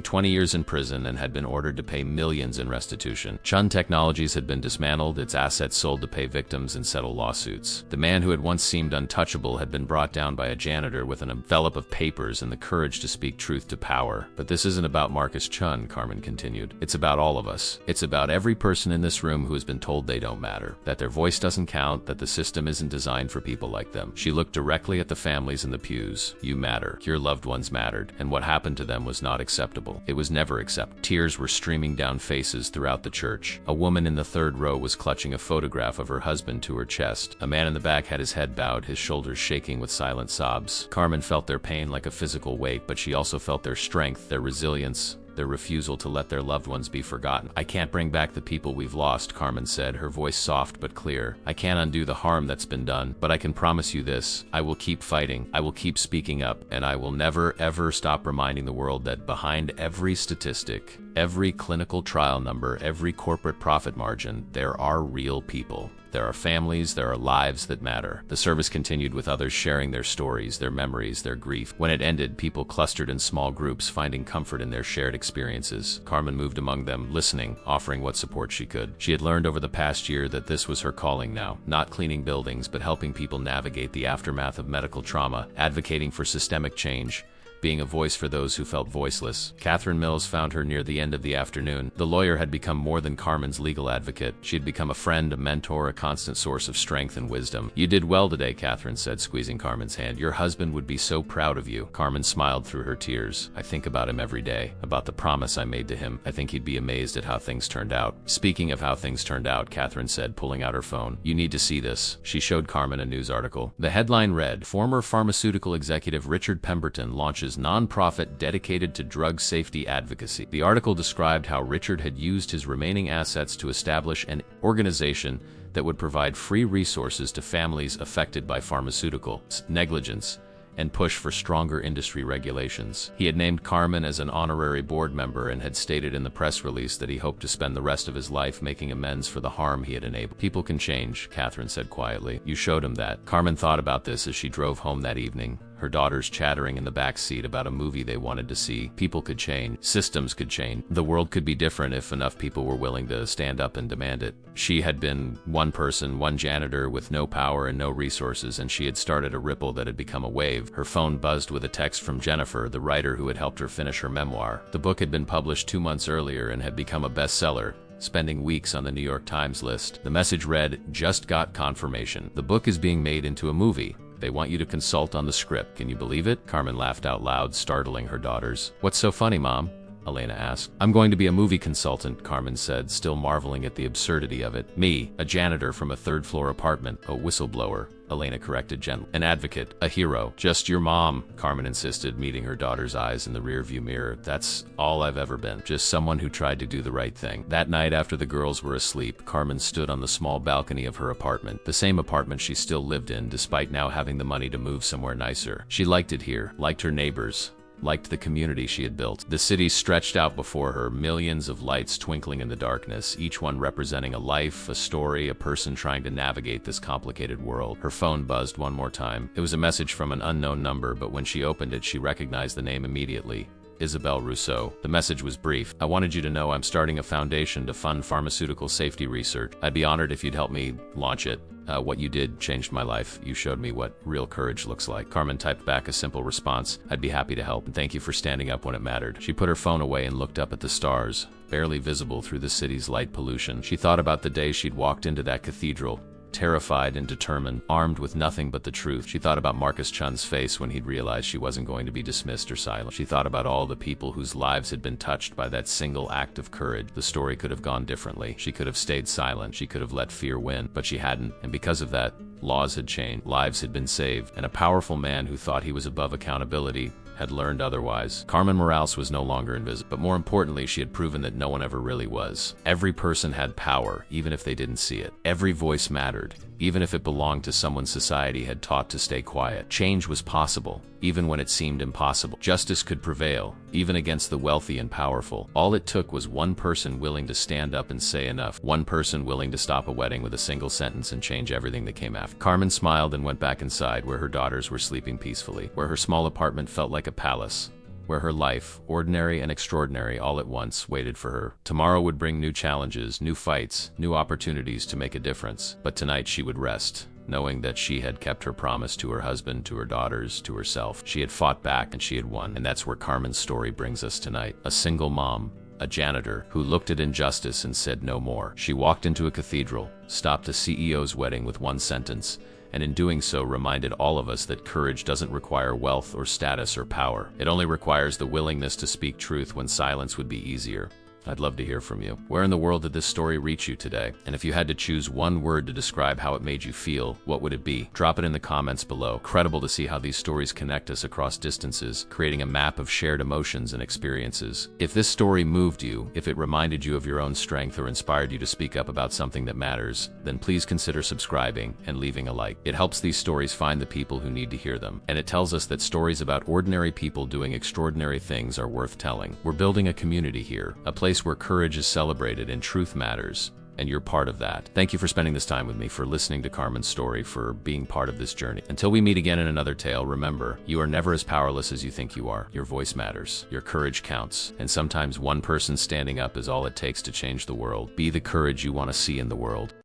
20 years in prison and had been ordered to pay millions in restitution. Chun Technologies had been dismantled, its assets sold to pay victims and settle lawsuits. The man who had once seemed untouchable had been brought down by a janitor with an envelope of papers and the courage to speak truth to power. But this isn't about Marcus Chun, Carmen continued. It's about all of us. It's about every person in this room who has been told they don't matter, that their voice doesn't count, that the system isn't designed for people like them. She looked directly at the families in the pews. You matter. Your loved ones mattered, and what happened to them was not acceptable. It was never acceptable. Tears were streaming down faces throughout the church. A woman in the third row was clutching a photograph of her husband to her chest. A man in the back had his head bowed, his shoulders shaking with silent sobs. Carmen felt their pain like a physical weight, but she also felt their strength, their resilience, their refusal to let their loved ones be forgotten. I can't bring back the people we've lost, Carmen said, her voice soft but clear. I can't undo the harm that's been done, but I can promise you this. I will keep fighting. I will keep speaking up, and I will never, ever stop reminding the world that behind every statistic, every clinical trial number, every corporate profit margin, there are real people. There are families, there are lives that matter. The service continued with others sharing their stories, their memories, their grief. When it ended, people clustered in small groups, finding comfort in their shared experiences. Carmen moved among them, listening, offering what support she could. She had learned over the past year that this was her calling now, not cleaning buildings, but helping people navigate the aftermath of medical trauma, advocating for systemic change, being a voice for those who felt voiceless. Catherine Mills found her near the end of the afternoon. The lawyer had become more than Carmen's legal advocate. She had become a friend, a mentor, a constant source of strength and wisdom. You did well today, Catherine said, squeezing Carmen's hand. Your husband would be so proud of you. Carmen smiled through her tears. I think about him every day, about the promise I made to him. I think he'd be amazed at how things turned out. Speaking of how things turned out, Catherine said, pulling out her phone. You need to see this. She showed Carmen a news article. The headline read, Former pharmaceutical executive Richard Pemberton launches nonprofit dedicated to drug safety advocacy. The article described how Richard had used his remaining assets to establish an organization that would provide free resources to families affected by pharmaceutical negligence and push for stronger industry regulations. He had named Carmen as an honorary board member and had stated in the press release that he hoped to spend the rest of his life making amends for the harm he had enabled. People can change, Catherine said quietly. You showed him that. Carmen thought about this as she drove home that evening, her daughters chattering in the back seat about a movie they wanted to see. People could change. Systems could change. The world could be different if enough people were willing to stand up and demand it. She had been one person, one janitor with no power and no resources, and she had started a ripple that had become a wave. Her phone buzzed with a text from Jennifer, the writer who had helped her finish her memoir. The book had been published 2 months earlier and had become a bestseller, spending weeks on the New York Times list. The message read, "Just got confirmation. The book is being made into a movie. They want you to consult on the script. Can you believe it?" Carmen laughed out loud, startling her daughters. What's so funny, Mom? Elena asked. I'm going to be a movie consultant, Carmen said, still marveling at the absurdity of it. Me, a janitor from a third-floor apartment, a whistleblower, Elena corrected gently. An advocate, a hero. Just your mom, Carmen insisted, meeting her daughter's eyes in the rearview mirror. That's all I've ever been. Just someone who tried to do the right thing. That night, after the girls were asleep, Carmen stood on the small balcony of her apartment, the same apartment she still lived in, despite now having the money to move somewhere nicer. She liked it here, liked her neighbors, liked the community she had built. The city stretched out before her, millions of lights twinkling in the darkness, each one representing a life, a story, a person trying to navigate this complicated world. Her phone buzzed one more time. It was a message from an unknown number, but when she opened it, she recognized the name immediately. Isabel Rousseau. The message was brief. I wanted you to know I'm starting a foundation to fund pharmaceutical safety research. I'd be honored if you'd help me launch it. What you did changed my life. You showed me what real courage looks like. Carmen typed back a simple response. I'd be happy to help, and thank you for standing up when it mattered. She put her phone away and looked up at the stars, barely visible through the city's light pollution. She thought about the day she'd walked into that cathedral, terrified and determined, armed with nothing but the truth. She thought about Marcus Chun's face when he'd realized she wasn't going to be dismissed or silenced. She thought about all the people whose lives had been touched by that single act of courage. The story could have gone differently. She could have stayed silent. She could have let fear win, but she hadn't, and because of that, laws had changed, lives had been saved, and a powerful man who thought he was above accountability had learned otherwise. Carmen Morales was no longer invisible, but more importantly, she had proven that no one ever really was. Every person had power, even if they didn't see it. Every voice mattered, even if it belonged to someone society had taught to stay quiet. Change was possible, even when it seemed impossible. Justice could prevail, even against the wealthy and powerful. All it took was one person willing to stand up and say enough, one person willing to stop a wedding with a single sentence and change everything that came after. Carmen smiled and went back inside, where her daughters were sleeping peacefully, where her small apartment felt like a palace, where her life, ordinary and extraordinary all at once, waited for her. Tomorrow would bring new challenges, new fights, new opportunities to make a difference. But tonight she would rest, knowing that she had kept her promise to her husband, to her daughters, to herself. She had fought back and she had won. And that's where Carmen's story brings us tonight. A single mom, a janitor, who looked at injustice and said no more. She walked into a cathedral, stopped a CEO's wedding with one sentence, and in doing so reminded all of us that courage doesn't require wealth or status or power. It only requires the willingness to speak truth when silence would be easier. I'd love to hear from you. Where in the world did this story reach you today? And if you had to choose one word to describe how it made you feel, what would it be? Drop it in the comments below. Incredible to see how these stories connect us across distances, creating a map of shared emotions and experiences. If this story moved you, if it reminded you of your own strength or inspired you to speak up about something that matters, then please consider subscribing and leaving a like. It helps these stories find the people who need to hear them. And it tells us that stories about ordinary people doing extraordinary things are worth telling. We're building a community here, a place where courage is celebrated and truth matters, and you're part of that. Thank you for spending this time with me, for listening to Carmen's story, for being part of this journey. Until we meet again in another tale, remember, you are never as powerless as you think you are. Your voice matters, your courage counts, and sometimes one person standing up is all it takes to change the world. Be the courage you want to see in the world.